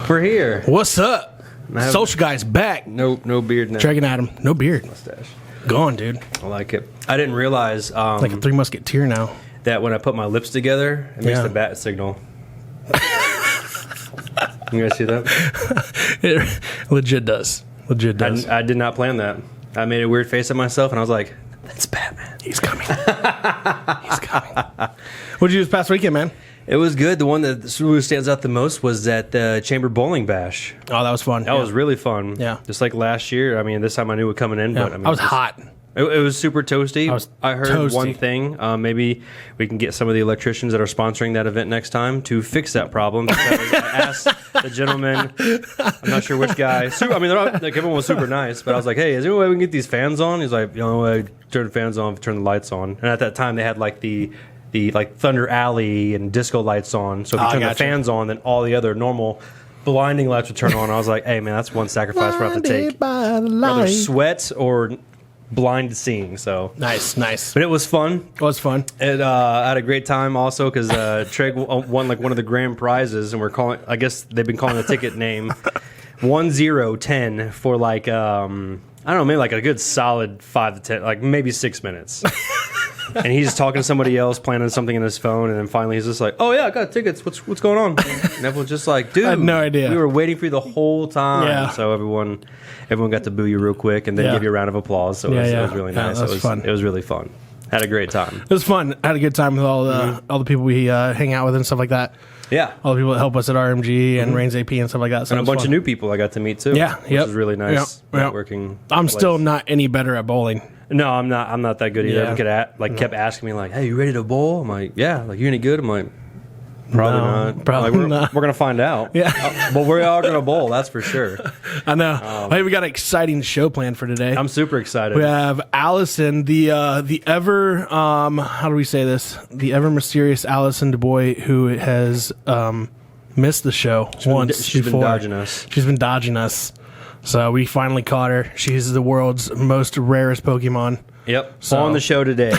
We're here. What's up? Social guy's back. No beard now. Dragging at him. No beard. Mustache. Gone, dude. I like it. I didn't realize Like a Three Musketeer now. that when I put my lips together, it makes the bat signal. You guys see that? It legit does. Legit does. I did not plan that. I made a weird face at myself, and I was like, that's Batman. He's coming. He's coming. What'd you do this past weekend, man? It was good. The one that really stands out the most was that Chamber Bowling Bash. Oh, that was fun. That was really fun. Yeah. Just like last year. I mean, this time I knew it coming in, but I mean, I was hot. It was super toasty. I heard toasty. one thing. Maybe we can get some of the electricians that are sponsoring that event next time to fix that problem. Because I asked the gentleman, I'm not sure which guy. Everyone was super nice, but I was like, "Hey, is there any way we can get these fans on?" He's like, I turn the fans on, turn the lights on. And at that time, they had like the like Thunder Alley and disco lights on. So if you turn the fans on, then all the other normal blinding lights would turn on. I was like, "Hey, man, that's one sacrifice we're going to have to take. Rather sweat or blind seeing." So nice. But it was fun. It was fun. I had a great time also because Treg won like one of the grand prizes, and we're calling. I guess they've been calling the ticket name 1010 for like I don't know, maybe like a good solid 5 to 10, like maybe 6 minutes. And he's just talking to somebody else, playing on something in his phone, and then finally he's just like, "Oh yeah, I got tickets. What's going on?" And everyone's just like, "Dude, I had no idea. We were waiting for you the whole time." Yeah. So everyone got to boo you real quick, and then give you a round of applause. So it was really nice. That was fun. It was really fun. Had a great time. It was fun. I had a good time with all the people we hang out with and stuff like that. Yeah. All the people that help us at RMG and Reigns AP and stuff like that. So and a bunch of new people I got to meet too. Yeah. Which was really nice. Networking. I'm still not any better at bowling. No, I'm not that good either. Yeah. Everyone kept asking me like, "Hey, you ready to bowl?" I'm like, "Yeah." Like, "You any good?" I'm like, "Probably not." Probably like, not. We're gonna find out. Yeah. But we are gonna bowl. That's for sure. I know. Hey, we got an exciting show planned for today. I'm super excited. We have Allison, the ever how do we say this? The ever mysterious Allison Dubois, who has missed the show once. She's been dodging us. She's been dodging us. So we finally caught her. She's the world's most rarest Pokemon. Yep. So on the show today,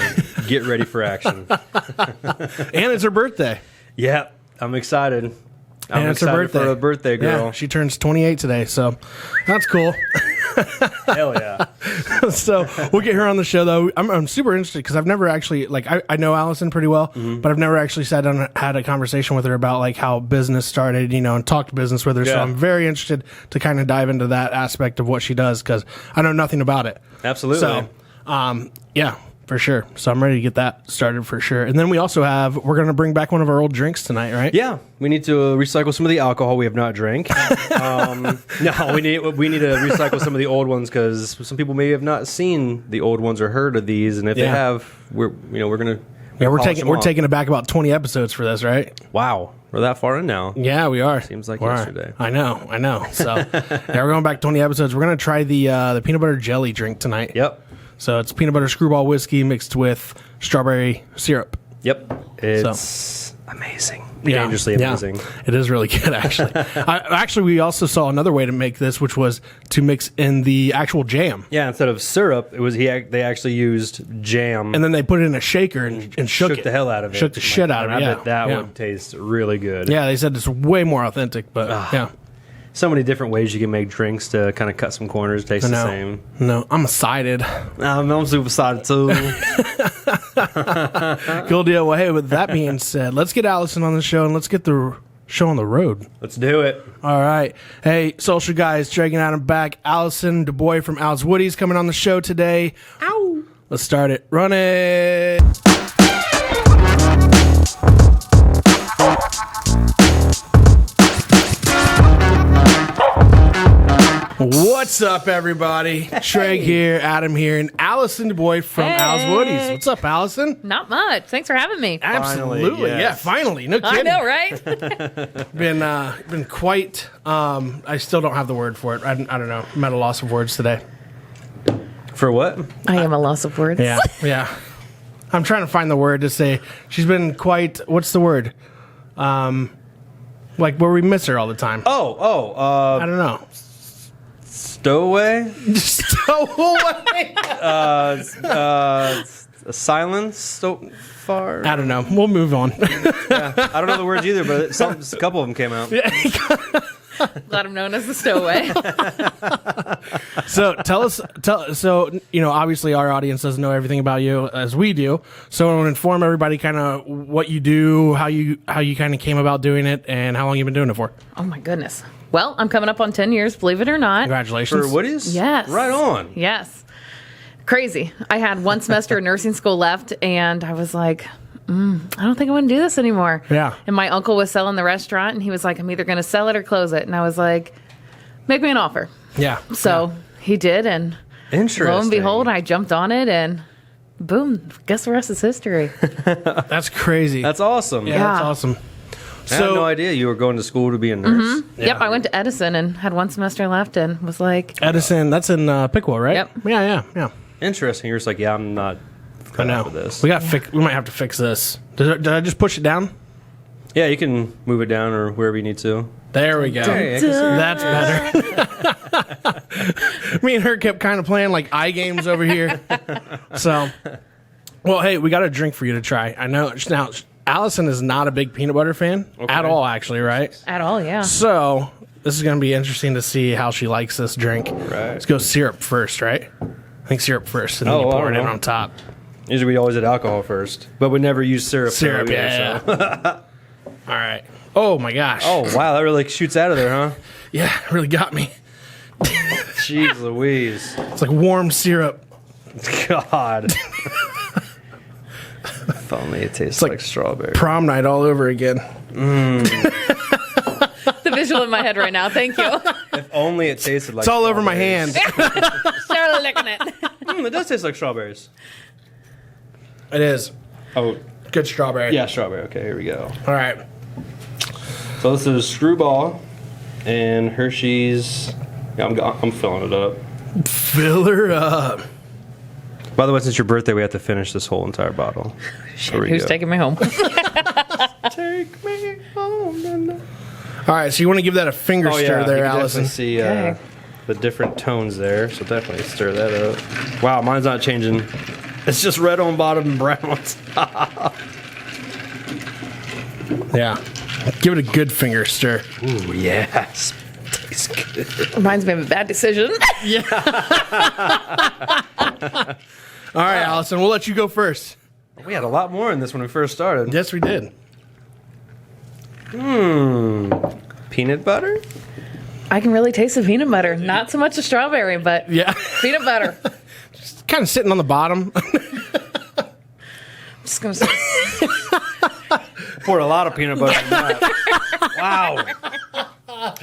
get ready for action. And it's her birthday. Yep. I'm excited. I'm and it's her excited birthday. for a birthday girl. Yeah, she turns 28 today, so that's cool. Hell yeah. So we'll get her on the show, though. I'm super interested because I've never actually, I know Allison pretty well, but I've never actually sat down and had a conversation with her about, like, how business started, and talked business with her. Yeah. So I'm very interested to kind of dive into that aspect of what she does because I know nothing about it. Absolutely. So, yeah. For sure. So I'm ready to get that started for sure. And then we also we're going to bring back one of our old drinks tonight, right? Yeah. We need to recycle some of the alcohol we have not drank. No, we need to recycle some of the old ones because some people may have not seen the old ones or heard of these. And if they have, we're going to. Yeah, we're taking it back about 20 episodes for this, right? Wow. We're that far in now. Yeah, we are. Seems like we yesterday. I know. So yeah, we're going back 20 episodes. We're going to try the peanut butter jelly drink tonight. Yep. So it's peanut butter screwball whiskey mixed with strawberry syrup. Yep. It's amazing. Yeah. Dangerously amazing. Yeah. It is really good, actually. We also saw another way to make this, which was to mix in the actual jam. Yeah, instead of syrup, it was they actually used jam. And then they put it in a shaker and shook it. The hell out of it. Shook the shit out of it. I bet that would taste really good. Yeah, they said it's way more authentic, but yeah. So many different ways you can make drinks to kind of cut some corners, taste the same. No, I'm excited. I'm super excited too. Cool deal. Well, hey, with that being said, let's get Allison on the show and let's get the show on the road. Let's do it. All right. Hey, social guys, dragging out and back. Allison Dubois from Al's Woodies coming on the show today. Ow. Let's start it. Run it. What's up, everybody? Treg here, Adam here, and Allison Dubois from Al's Woodies. What's up, Allison? Not much. Thanks for having me. Absolutely. Yes. Yeah, finally. No kidding. I know, right? Been quite, I still don't have the word for it. I don't know. I'm at a loss of words today. For what? I am a loss of words. Yeah. I'm trying to find the word to say. She's been quite, what's the word? Like where we miss her all the time. I don't know. Stowaway? Stowaway? Silence? So far? I don't know. We'll move on. Yeah, I don't know the words either, but a couple of them came out. Glad I'm known as the stowaway. So obviously our audience doesn't know everything about you as we do. So I want to inform everybody kind of what you do, how you kind of came about doing it, and how long you've been doing it for. Oh my goodness. Well, I'm coming up on 10 years, believe it or not. Congratulations. For Woody's? Yes. Right on. Yes. Crazy. I had one semester of nursing school left, and I was like, I don't think I want to do this anymore. Yeah. And my uncle was selling the restaurant, and he was like, I'm either going to sell it or close it. And I was like, make me an offer. Yeah. So he did, and Interesting. lo and behold, I jumped on it, and boom, guess the rest is history. That's crazy. That's awesome. yeah, that's awesome. I had no idea you were going to school to be a nurse. Yep, I went to Edison and had one semester left and was like, Edison, that's in Pickwa, right? Yep. Yeah. Interesting. You're just like, yeah, I'm not I cut know. out for this. We might have to fix this. Did I just push it down? Yeah, you can move it down or wherever you need to. There we go. Hey, I can see That's better. Me and her kept kind of playing like eye games over here. So, well, hey, we got a drink for you to try. I know now Allison is not a big peanut butter fan at all, actually, right? at all, yeah. So this is going to be interesting to see how she likes this drink. Right. Let's go syrup first, right? I think syrup first, and then Oh, you I pour it don't in know. on top. Usually we always did alcohol first, but we never use syrup. Syrup, though, yeah. so- All right. Oh my gosh. Oh, wow, that really shoots out of there, huh? Yeah, it really got me. Jeez Louise. It's like warm syrup. God. If only it tastes like like strawberry. Prom night all over again. The visual in my head right now. Thank you. If only it tasted like It's all over my strawberries. hand. Charlotte licking it. It does taste like strawberries. It is. Oh, Good strawberry. yeah, strawberry. Okay, here we go. All right. So this is Screwball and Hershey's. Yeah, I'm filling it up. Fill her up. By the way, since your birthday, we have to finish this whole entire bottle. Here we Who's go. taking me home? Take me home? All right, so you want to give that a finger Oh, stir yeah, there, you can Allison. definitely see Okay. the different tones there, so definitely stir that up. Wow, mine's not changing. It's just red on bottom and brown on top. Yeah. Give it a good finger stir. Ooh, yes. Tastes good. Reminds me of a bad decision. All right, Allison, we'll let you go first. We had a lot more in this when we first started. Yes, we did. Peanut butter? I can really taste the peanut butter. Not so much the strawberry, but Yeah. peanut butter. Kind of sitting on the bottom. Just gonna say, Poured a lot of peanut butter in that. Wow.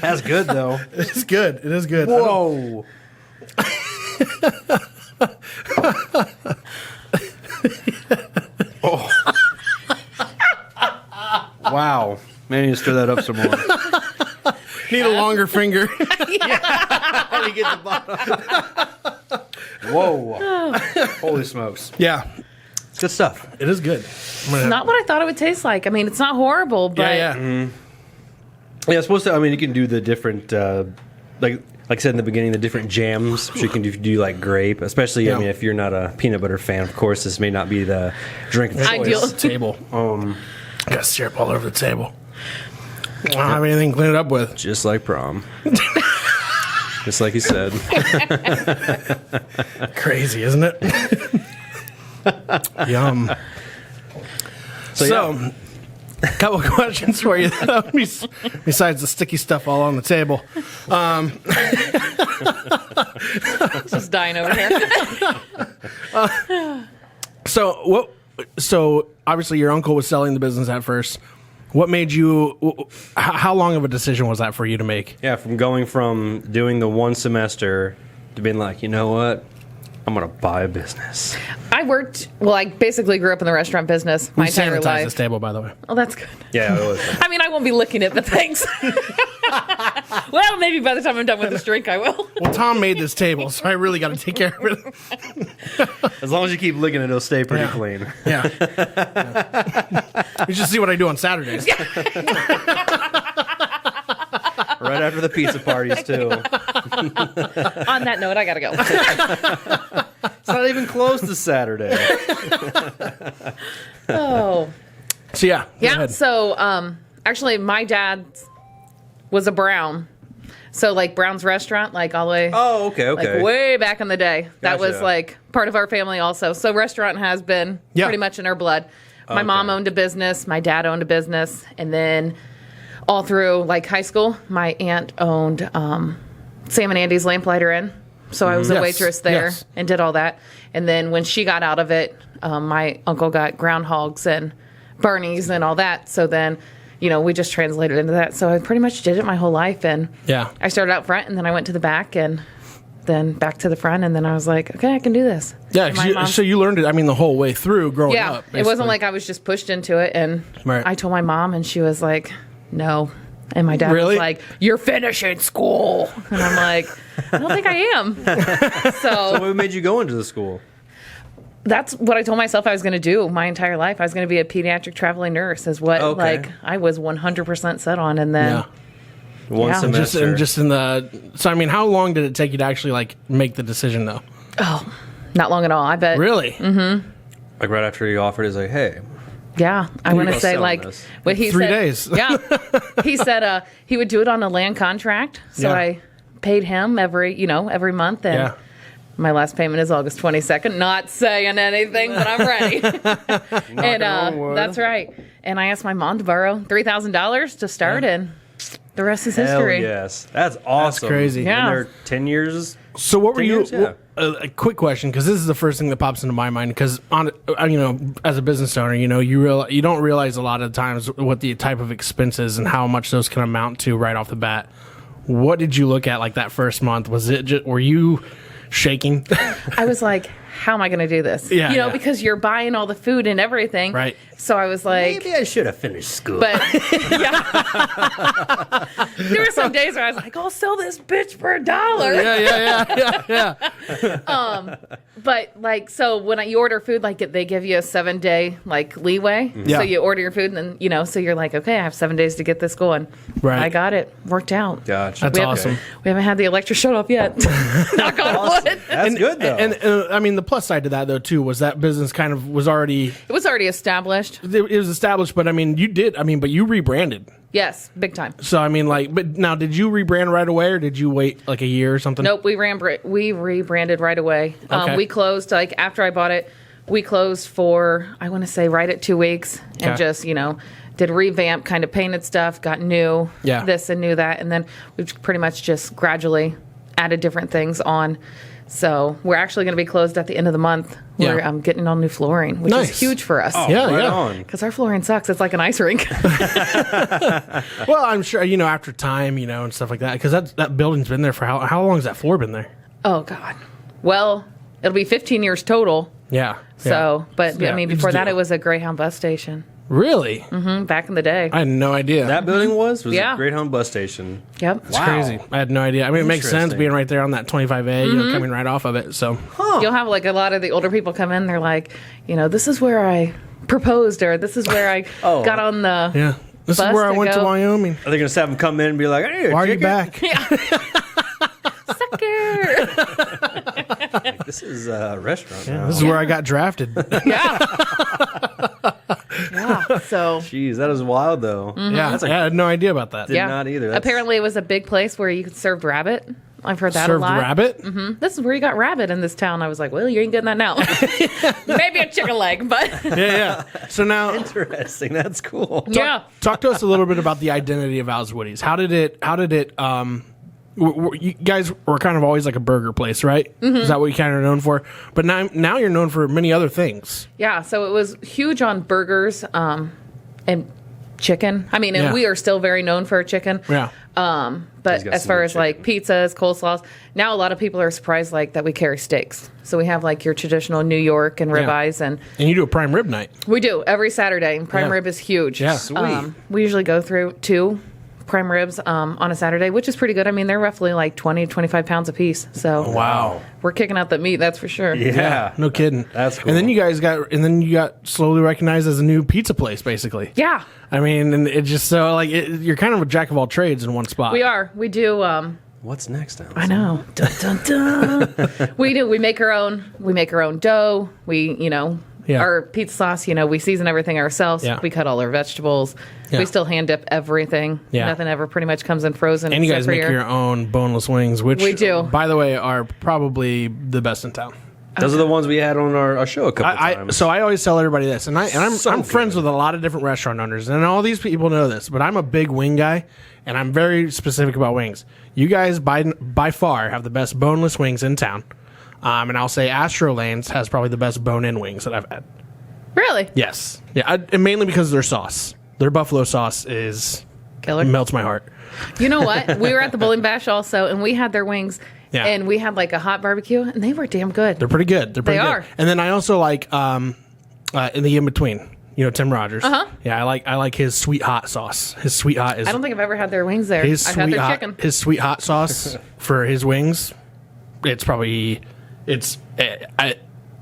That's good, though. It's good. It is good. Whoa. Oh. Wow. Man, you need to stir that up some more. Need a longer finger. How do you get the bottom? Whoa. Holy smokes. Yeah. It's good stuff. It is good. not what I thought it would taste like. I mean, it's not horrible, but Yeah. Yeah, it's supposed to, I mean, you can do the different, like I said in the beginning, the different jams. So you can do like grape, especially, Yeah. I mean, if you're not a peanut butter fan, of course, this may not be the drink of choice. Ideal. Table. Got syrup all over the table. I don't have anything to clean it up with. Just like prom. Just like you said. Crazy, isn't it? Yum. So, a couple of questions for you, though, besides the sticky stuff all on the table. it's just dying over here. So obviously your uncle was selling the business at first. What made you? How long of a decision was that for you to make? Yeah, from going from doing the one semester to being like, you know what? I'm going to buy a business. I basically grew up in the restaurant business my We entire sanitized life. this table, by the way. Oh, that's good. Yeah, it was. I mean, I won't be licking it, but thanks. Well, maybe by the time I'm done with this drink, I will. Well, Tom made this table, so I really got to take care of it. As long as you keep licking it, it'll stay pretty Yeah. clean. Yeah. You should see what I do on Saturdays. Right after the pizza parties, too. On that note, I gotta go. It's not even close to Saturday. Oh, So yeah. Go yeah. ahead. So, actually, my dad was a Brown So like Brown's Restaurant, like all the way. Oh, okay. Like way back in the day. That was Gotcha. like part of our family also. So restaurant has been pretty much in our blood. My mom owned a business. My dad owned a business. And then all through like high school, my aunt owned Sam and Andy's Lamplighter Inn. So I was a waitress there and did all that. And then when she got out of it, my uncle got Groundhogs and Barney's and all that. So then, we just translated into that. So I pretty much did it my whole life. And I started out front and then I went to the back and then back to the front. And then I was like, okay, I can do this. Yeah. So you learned it, the whole way through growing up. Yeah. It wasn't like I was just pushed into it. And I told my mom and she was like, no. And my dad was like, you're finishing school. And I'm like, I don't think I am. So what made you go into the school? That's what I told myself I was going to do my entire life. I was going to be a pediatric traveling nurse is what I was 100% set on. And then one semester. Just in the, so how long did it take you to actually make the decision though? Oh, not long at all. I bet. Really? Mm-hmm. Like right after you offered, he's like, hey. Yeah, I want to say what he 3 said. days. Yeah, he said he would do it on a land contract. So I paid him every month, and my last payment is August 22nd. Not saying anything, but I'm ready. And that's right. And I asked my mom to borrow $3,000 to start, and the rest is history. Yes, that's awesome. That's crazy. Yeah, there 10 years. So what were you? Yeah. A quick question, because this is the first thing that pops into my mind. Because as a business owner, you don't realize a lot of times what the type of expenses and how much those can amount to right off the bat. What did you look at that first month? Was it were you shaking? I was like, how am I going to do this? Because you're buying all the food and everything. Right. So I was like, maybe I should have finished school. But there were some days where I was like, I'll sell this bitch for $1. Yeah. But so when you order food, they give you a 7-day leeway. Yeah. So you order your food and then, so you're like, okay, I have 7 days to get this going. Right. I got it. Worked out. Gotcha. That's awesome. We haven't had the electric shut off yet. Knock on wood. That's good though. And the plus side to that though too was that business kind of was already. It was already established. It was established, but but you rebranded. Yes, big time. So but now did you rebrand right away or did you wait a year or something? Nope, we rebranded right away. Okay. We closed after I bought it. We closed for I want to say right at 2 weeks and just did revamp, kind of painted stuff, got new this and new that, and then we've pretty much just gradually added different things on. So we're actually going to be closed at the end of the month. We're getting all new flooring, which is huge for us. Oh, on. Because our flooring sucks. It's like an ice rink. Well, I'm sure, after time, and stuff like that, because that building's been there for how long has that floor been there? Oh, God. Well, it'll be 15 years total. Yeah. So, but before that, it it was a Greyhound bus station. Really? Mm-hmm, back in the day. I had no idea. That building was a Greyhound bus station. Yep. It's crazy. I had no idea. It makes sense being right there on that 25A, coming right off of it. So You'll have a lot of the older people come in. They're like, this is where I proposed, or this is where I got on the This is bus where I went to Wyoming. Are they going to have them come in and be like, hey, why are you back? Sucker. This is a restaurant now. This is where I got drafted. Yeah. So. Jeez, that is wild though. Yeah, I had no idea about that. Did not either. Apparently, it was a big place where you could serve rabbit. I've heard that Served a lot. rabbit? Mm-hmm. This is where you got rabbit in this town. I was like, well, you ain't getting that now. Maybe a chicken leg, but. Yeah. So now. Interesting. That's cool. Talk to us a little bit about the identity of Al's Woodies. How did it, you guys were kind of always like a burger place, right? Mm-hmm. Is that what you kind of known for? But now you're known for many other things. Yeah, so it was huge on burgers and chicken. And we are still very known for our chicken. Yeah. But as far as pizzas, coleslaws, now a lot of people are surprised that we carry steaks. So we have your traditional New York and ribeyes, and you do a prime rib night. We do every Saturday. And prime rib is huge. Yeah, sweet. We usually go through 2 prime ribs on a Saturday, which is pretty good. They're roughly 20, 25 pounds a piece. So wow, we're kicking out the meat, that's for sure. Yeah, no kidding. That's cool. And then you got slowly recognized as a new pizza place, basically. Yeah. And it just you're kind of a jack of all trades in one spot. We are. We do. What's next, Allison? I know. Dun, dun, dun. We do. We make our own. We make our own dough. We Yeah. Our pizza sauce, we season everything ourselves. Yeah. We cut all our vegetables. Yeah. We still hand dip everything. Yeah. Nothing ever pretty much comes in frozen. And you except guys for make your own boneless wings, which We do. by the way, are probably the best in town. Those are the ones we had on our show a couple times. So I always tell everybody this, and I'm So friends good. with a lot of different restaurant owners, and all these people know this, but I'm a big wing guy, and I'm very specific about wings. You guys, by far, have the best boneless wings in town, and I'll say Astro Lanes has probably the best bone-in wings that I've had. Really? Yes, yeah, and mainly because of their sauce. Their buffalo sauce Killer. melts my heart. You know what? We were at the Bowling Bash also, and we had their wings. Yeah. And we had like a hot barbecue, and they were damn good. They're pretty good. They're pretty They good. are. And then I also like in the in between. Tim Rogers. Yeah, I like his sweet hot sauce. His sweet hot is. I don't think I've ever had their wings there. his I've had sweet their hot, chicken. His sweet hot sauce for his wings. It's probably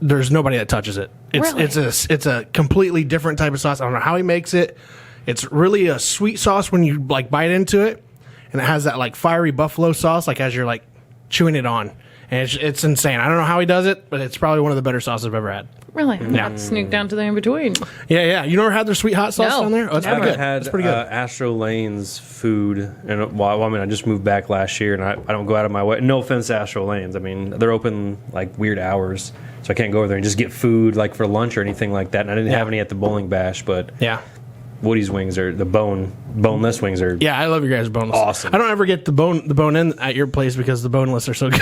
there's nobody that touches it. Really? It's a completely different type of sauce. I don't know how he makes it. It's really a sweet sauce when you like bite into it, and it has that like fiery buffalo sauce like as you're like chewing it on. And it's insane. I don't know how he does it, but it's probably one of the better sauces I've ever had. Really? Yeah. Have to sneak down to the in between. Yeah. You never had their sweet hot sauce No. down there? Oh, it's I pretty haven't good. had It's pretty good. Astro Lanes food, and I just moved back last year, and I don't go out of my way. No offense to Astro Lanes, I mean they're open like weird hours, so I can't go over there and just get food like for lunch or anything like that. And I didn't have any at the Bowling Bash, but Yeah. Woody's wings are boneless wings are. Yeah, I love your guys' boneless. Awesome. I don't ever get the bone in at your place because the boneless are so good.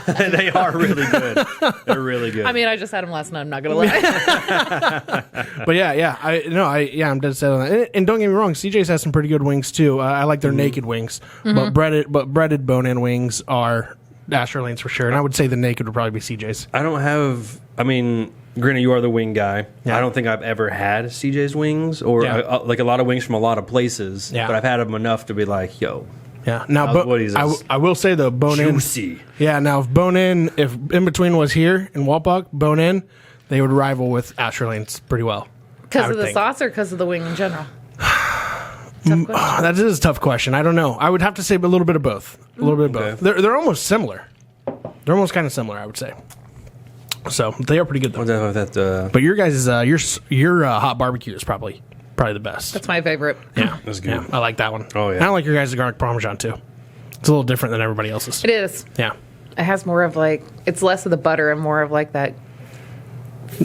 They are really good. They're really good. I mean, I just had them last night. I'm not gonna lie. But I'm dead set on that. And don't get me wrong, CJ's has some pretty good wings too. I like their naked wings, but breaded bone-in wings are Astro Lanes for sure. And I would say the naked would probably be CJ's. I don't have. I mean, granted, you are the wing guy. Yeah. I don't think I've ever had CJ's wings or Yeah. like a lot of wings from a lot of places. Yeah. But I've had them enough to be like, yo, Yeah. Now, How's Woody's is I will say though, bone-in. juicy. Yeah. Now, if bone-in, if In Between was here in Walpock, bone-in, they would rival with Astro Lanes pretty well. Because I of would the think. sauce or because of the wing in general? Tough question. That is a tough question. I don't know. I would have to say a little bit of both. A little bit of both. Okay. They're almost similar. They're almost kind of similar, I would say. So they are pretty good though. But your guys' your hot barbecue is probably the best. That's my favorite. Yeah, That's good. Yeah, I like that one. Oh, yeah. I like your guys' garlic parmesan too. It's a little different than everybody else's. It is. Yeah, It has more of like, it's less of the butter and more of like that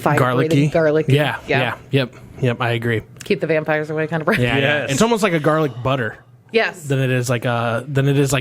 garlicky. garlicky. Yeah. Yep. I agree. Keep the vampires away kind of bread. Yeah, Yes. It's almost like a garlic butter. Yes. Than it is like almost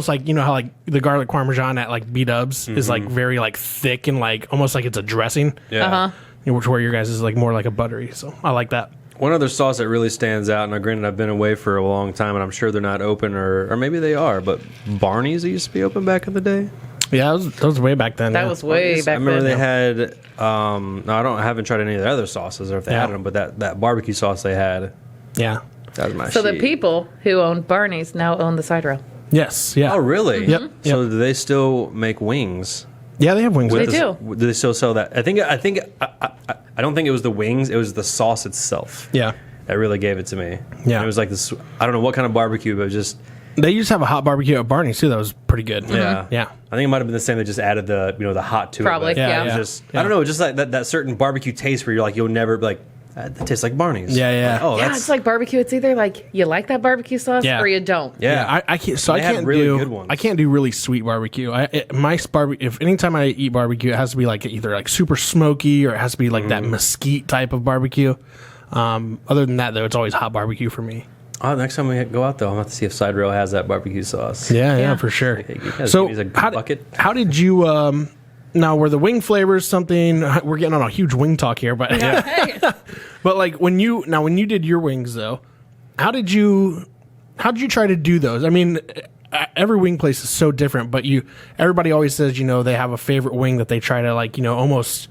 like how like the garlic parmesan at like B-Dubs is like very like thick and like almost like it's a dressing. Yeah. Uh-huh. Which where your guys is like more like a buttery. So I like that. One other sauce that really stands out, and granted I've been away for a long time, and I'm sure they're not open, or maybe they are, but Barney's used to be open back in the day. Yeah, that was way back then. That yeah. was way back I remember then. they had. No, I haven't tried any of the other sauces, or if they Yeah. had them, but that barbecue sauce they had, Yeah. that was my So the shit. people who owned Barney's now own the side rail. Yes. Yeah. Oh, really? Yep. So do they still make wings? Yeah, they have wings. They With do. Do they still sell that? I don't think it was the wings. It was the sauce itself. Yeah. That really gave it to me. Yeah. And it was like this. I don't know what kind of barbecue, but just They used to have a hot barbecue at Barney's too. That was pretty good. yeah, Yeah. I think it might have been the same. They just added the hot to Probably, it. but yeah. It was Yeah. just Yeah. I don't know, just like that certain barbecue taste where you're like you'll never be like that tastes like Barney's. Yeah, yeah. Like, oh, Yeah, that's it's like barbecue. It's either like you like that barbecue sauce Yeah. or you don't. yeah. I can't. So They I had can't really do. good ones. I can't do really sweet barbecue. If anytime I eat barbecue, it has to be like either like super smoky or it has to be like that mesquite type of barbecue. Other than that, though, it's always hot barbecue for me. Oh, next time we go out though, I'm going to see if Side Rail has that barbecue sauce. Yeah, Yeah. for sure. Hey, you guys So give me a how bucket. did you? Now, were the wing flavors something? We're getting on a huge wing talk here, but Hey, but like when you did your wings though, how did you try to do those? I mean, every wing place is so different, but everybody always says they have a favorite wing that they try to like almost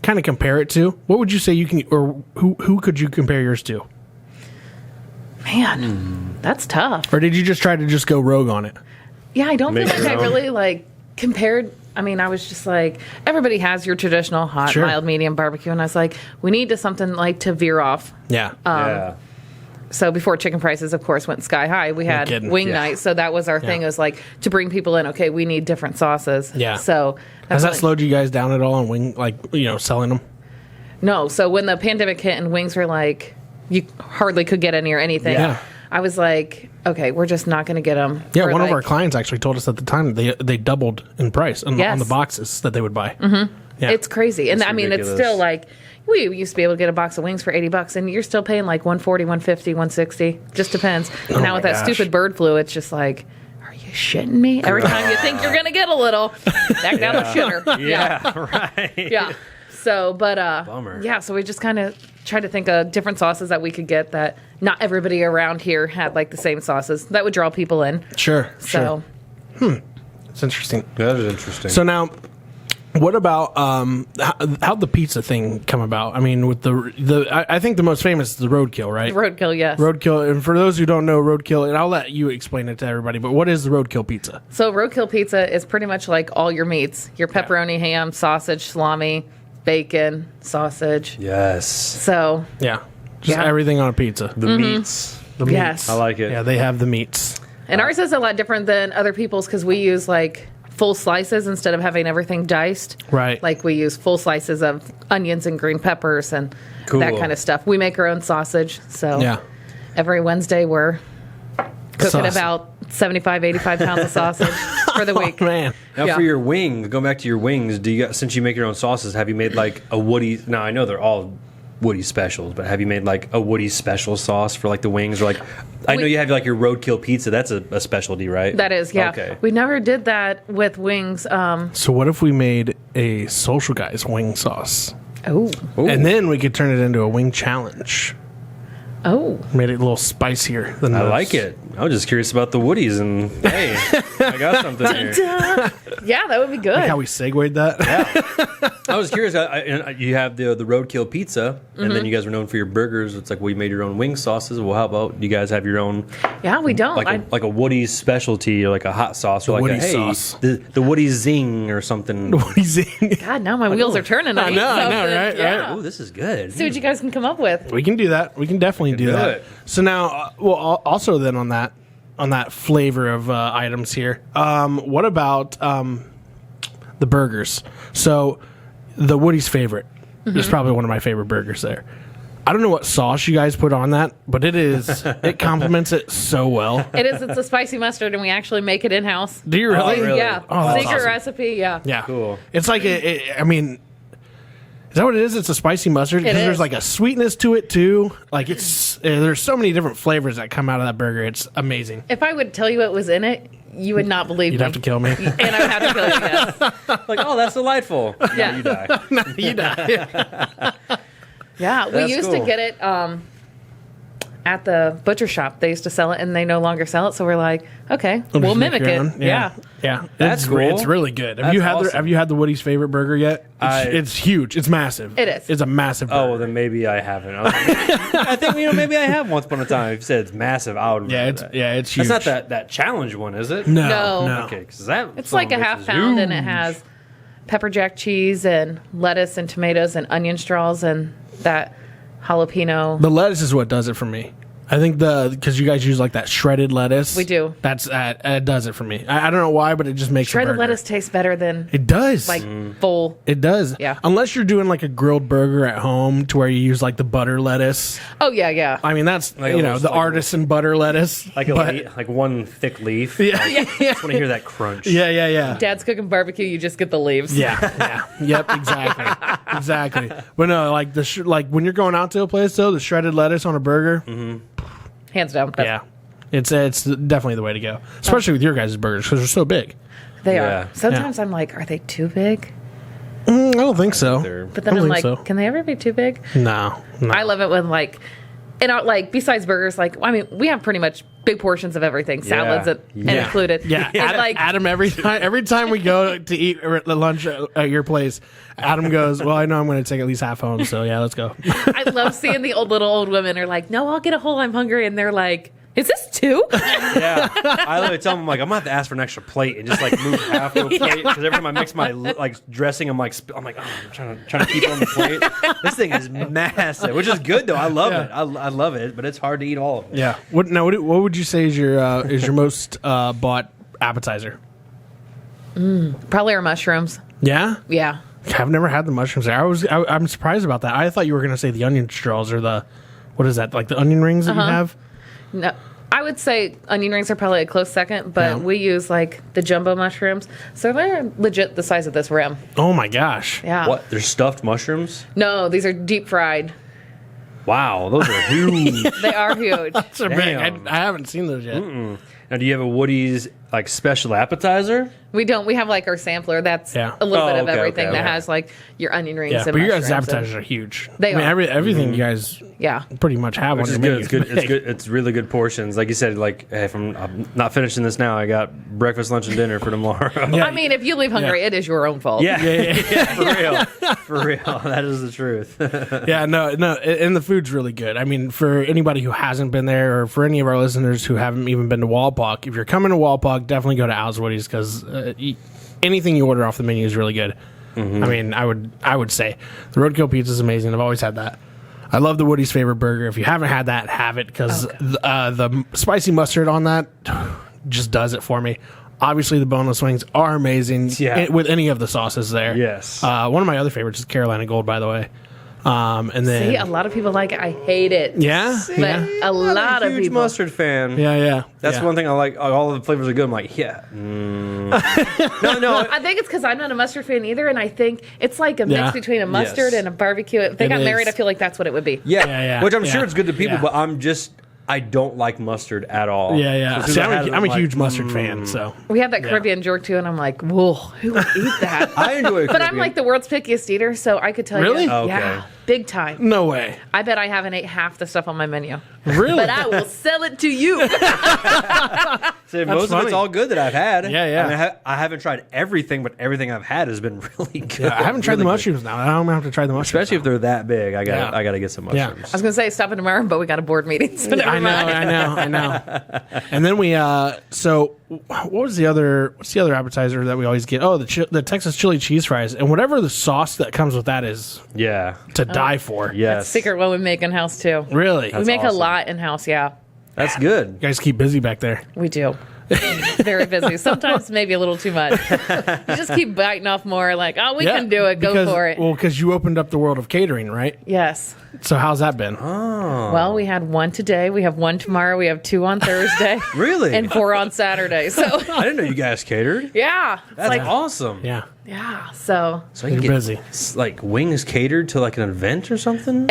kind of compare it to. What would you say you can, or who could you compare yours to? man, that's tough. Or did you just try to just go rogue on it? Yeah, I don't Make feel like your I own. really like compared. I mean, I was just like, everybody has your traditional hot, Sure. mild, medium barbecue, and I was like, we need to something like to veer off. Yeah. Yeah. So before chicken prices, of course, went sky high, we had kidding. wing Yeah. night. So that was our thing. It was like to bring people in. Okay, we need different sauces. Yeah. So Has that what- slowed you guys down at all on wing, like selling them? No. So when the pandemic hit and wings were like, you hardly could get any or anything. Yeah. I was like, okay, we're just not going to get them. Yeah, one of our clients actually told us at the time they doubled in price on the boxes that they would buy. Mm-hmm. Yeah. It's crazy. And That's I mean, ridiculous. it's still like, we used to be able to get a box of wings for $80 and you're still paying like $140, $150, $160. Just depends. And now with that stupid bird flu, it's just like, are you shitting me? Every time you think you're going to get a little, back down the shitter. Yeah, right. Yeah. So, but, Bummer. yeah, so we just kind of tried to think of different sauces that we could get that not everybody around here had like the same sauces that would draw people in. Sure. So, It's interesting. That is interesting. So now, what about how'd the pizza thing come about? I mean, with I think the most famous is the roadkill, right? roadkill, yes. Roadkill, and for those who don't know roadkill, and I'll let you explain it to everybody, but what is the roadkill pizza? So roadkill pizza is pretty much like all your meats. Your pepperoni, ham, sausage, salami, bacon, sausage. yes. So, Yeah. Just everything on a pizza. The meats. The yes. I like it. Yeah, they have the meats. And ours is a lot different than other people's because we use like full slices instead of having everything diced. Right. Like we use full slices of onions and green peppers and Cool. that kind of stuff. We make our own sausage. So Yeah. every Wednesday we're cooking Sausage. about 75, 85 pounds of sausage for the week. Man. Now Yeah. for your wings, going back to your wings, since you make your own sauces, have you made like a Woody? Now I know they're all Woody specials, but have you made like a Woody special sauce for like the wings, or like I know you have like your roadkill pizza. That's a specialty, right? That is, yeah. Okay. We never did that with wings. So what if we made a Social Guys wing sauce? Oh. Ooh. And then we could turn it into a wing challenge. Oh. Made it a little spicier than I those. like it. I was just curious about the Woodies, and hey, I got something here. Yeah, that would be good. Like how we segued that. I was curious. You have the roadkill pizza, and then you guys were known for your burgers. It's like, well, you made your own wing sauces. Well, how about you guys have your own, Yeah, we don't. like a Woody's specialty, or like a hot sauce, or like Woody a, hey, sauce. the Woody Zing or something. What he's eating. God, now my wheels are turning. I know, right, Yeah. Oh, this is good. See what you guys can come up with. We can do that. We can definitely do do that. it. So now, also then on that flavor of items here, what about the burgers? So the Woody's favorite is probably one of my favorite burgers there. I don't know what sauce you guys put on that, but it complements it so well. It's a spicy mustard, and we actually make it in house. Do you really? really? Yeah, Oh, that's secret awesome. recipe. Yeah. Yeah. Cool. It's like I mean, is that what it is? It's a spicy mustard because It there's is. like a sweetness to it too. Like there's so many different flavors that come out of that burger. It's amazing. If I would tell you what was in it, you would not believe You'd me. have to kill me. And I would have to kill you. Yes. Like, oh, that's delightful. Yeah. No, you die. You die. Yeah, we That's used to cool. get it at the butcher shop. They used to sell it, and they no longer sell it. So we're like, okay, we'll Just make mimic your it. own. Yeah. Yeah. That's cool. It's really good. Have That's you had awesome. have you had the Woody's favorite burger yet? It's huge. It's massive. It is. It's a massive burger. Oh, well, then maybe I haven't. I think maybe I have once upon a time. If you said it's massive, I would. yeah, remember that. it's huge. That's not that challenge one, is it? No. No. Okay, because that It's son like of a bitch half is pound, and it huge. has pepper jack cheese and lettuce and tomatoes and onion straws and that jalapeno. The lettuce is what does it for me. I think because you guys use like that shredded lettuce. We do. That's it does it for me. I don't know why, but it just makes a Shredded burger. lettuce tastes better than It does. like full. It does. Yeah. Unless you're doing like a grilled burger at home to where you use like the butter lettuce. Oh yeah, yeah. I mean, that's, Like a little- the like a- artisan butter lettuce. like like one thick leaf. Yeah. I just want to hear that crunch. Yeah. Dad's cooking barbecue. You just get the leaves. Yeah. Yep, exactly. But no, like like when you're going out to a place though, the shredded lettuce on a burger, Hands down. That's- yeah. It's definitely the way to go. Especially with your guys' burgers because they're so big. They Yeah. are. Sometimes I'm like, are they too big? I don't think so. They're- But then I I'm don't like, think so. can they ever be too big? No. I love it when like, besides burgers, like, I mean, we have pretty much big portions of everything, salads and Yeah. included. Yeah, And like, Adam. Every time we go to eat at lunch at your place, Adam goes, "Well, I know I'm going to take at least half home, so yeah, let's go." I love seeing the little old women are like, no, I'll get a whole. I'm hungry, and they're like, is this two? Yeah, I literally tell them, I'm like, I'm gonna have to ask for an extra plate and just like move half of a plate because every time I mix my like dressing, I'm like, oh, I'm trying to keep it on the plate. This thing is massive, which is good though. I love it. I love it, but it's hard to eat all of it. Yeah. What would you say is your most bought appetizer? Probably our mushrooms. Yeah. Yeah. I've never had the mushrooms there. I'm surprised about that. I thought you were going to say the onion straws or the, what is that, like the onion rings that you have? No, I would say onion rings are probably a close second, but we use like the jumbo mushrooms. So they're legit the size of this rim. Oh my gosh. Yeah. What? They're stuffed mushrooms? No, these are deep fried. Wow, those are huge. They are huge. They're big. I haven't seen those yet. Now, do you have a Woody's like special appetizer? We don't. We have like our sampler. That's a little bit of everything that has like your onion rings. Yeah, and but your guys' mushrooms appetizers are huge. They are. Everything you guys pretty much have Which on is your good. menu. It's good. It's good. It's really good portions. Like you said, like hey, I'm not finishing this now. I got breakfast, lunch, and dinner for tomorrow. I mean, if you leave hungry, it is your own fault. Yeah, for real. That is the truth. Yeah, no, and the food's really good. I mean, for anybody who hasn't been there, or for any of our listeners who haven't even been to Walpock, if you're coming to Walpock, definitely go to Al's Woody's because anything you order off the menu is really good. I mean, I would say the Roadkill pizza is amazing. I've always had that. I love the Woody's favorite burger. If you haven't had that, have it because the spicy mustard on that just does it for me. Obviously, the boneless wings are amazing with any of the sauces there. Yes. One of my other favorites is Carolina Gold, by the way. And then See, a lot of people like it. I hate it. Yeah, But a lot I'm of a huge people. mustard fan. yeah. That's one thing I like. All the flavors are good. I'm like, yeah. No. I think it's because I'm not a mustard fan either, and I think it's like a mix between a mustard and a barbecue. If they got married, I feel like that's what it would be. Yeah. Which I'm sure it's good to people, Yeah. but I don't like mustard at all. Yeah. So See, I'm I'm a huge mustard fan, so. We have that Caribbean jerk too, and I'm like, whoa, who would eat that? I enjoy it. But I'm like the world's pickiest eater, so I could tell Really? you. Okay. Yeah, big time. No way. I bet I haven't ate half the stuff on my menu. Really? But I will sell it to you. So most of funny. it's all good that I've had. Yeah. I mean, I haven't tried everything, but everything I've had has been really good. Yeah, I haven't tried the Really good. mushrooms now. I don't have to try the mushrooms. Especially if they're that big. I got Yeah. to get some Yeah. mushrooms. I was gonna say stop it tomorrow, but we got a board meeting. So never mind. I know. And then we, so what's the other appetizer that we always get? Oh, the Texas chili cheese fries. And whatever the sauce that comes with that is Yeah. to die for. Yes. Secret what we make in house too. Really? We make awesome. a lot in house. Yeah, That's good. You guys keep busy back there. we do. Very busy. Sometimes maybe a little too much. You just keep biting off more. Like, oh, we can do it. Go for it. Well, because you opened up the world of catering, right? Yes. So how's that been? Well, we had one today. We have one tomorrow. We have 2 on Thursday. Really? And 4 on Saturday. So I didn't know you guys catered. yeah, it's That's like awesome. Yeah. yeah. So So I can You're get busy. like wings catered to like an event or something.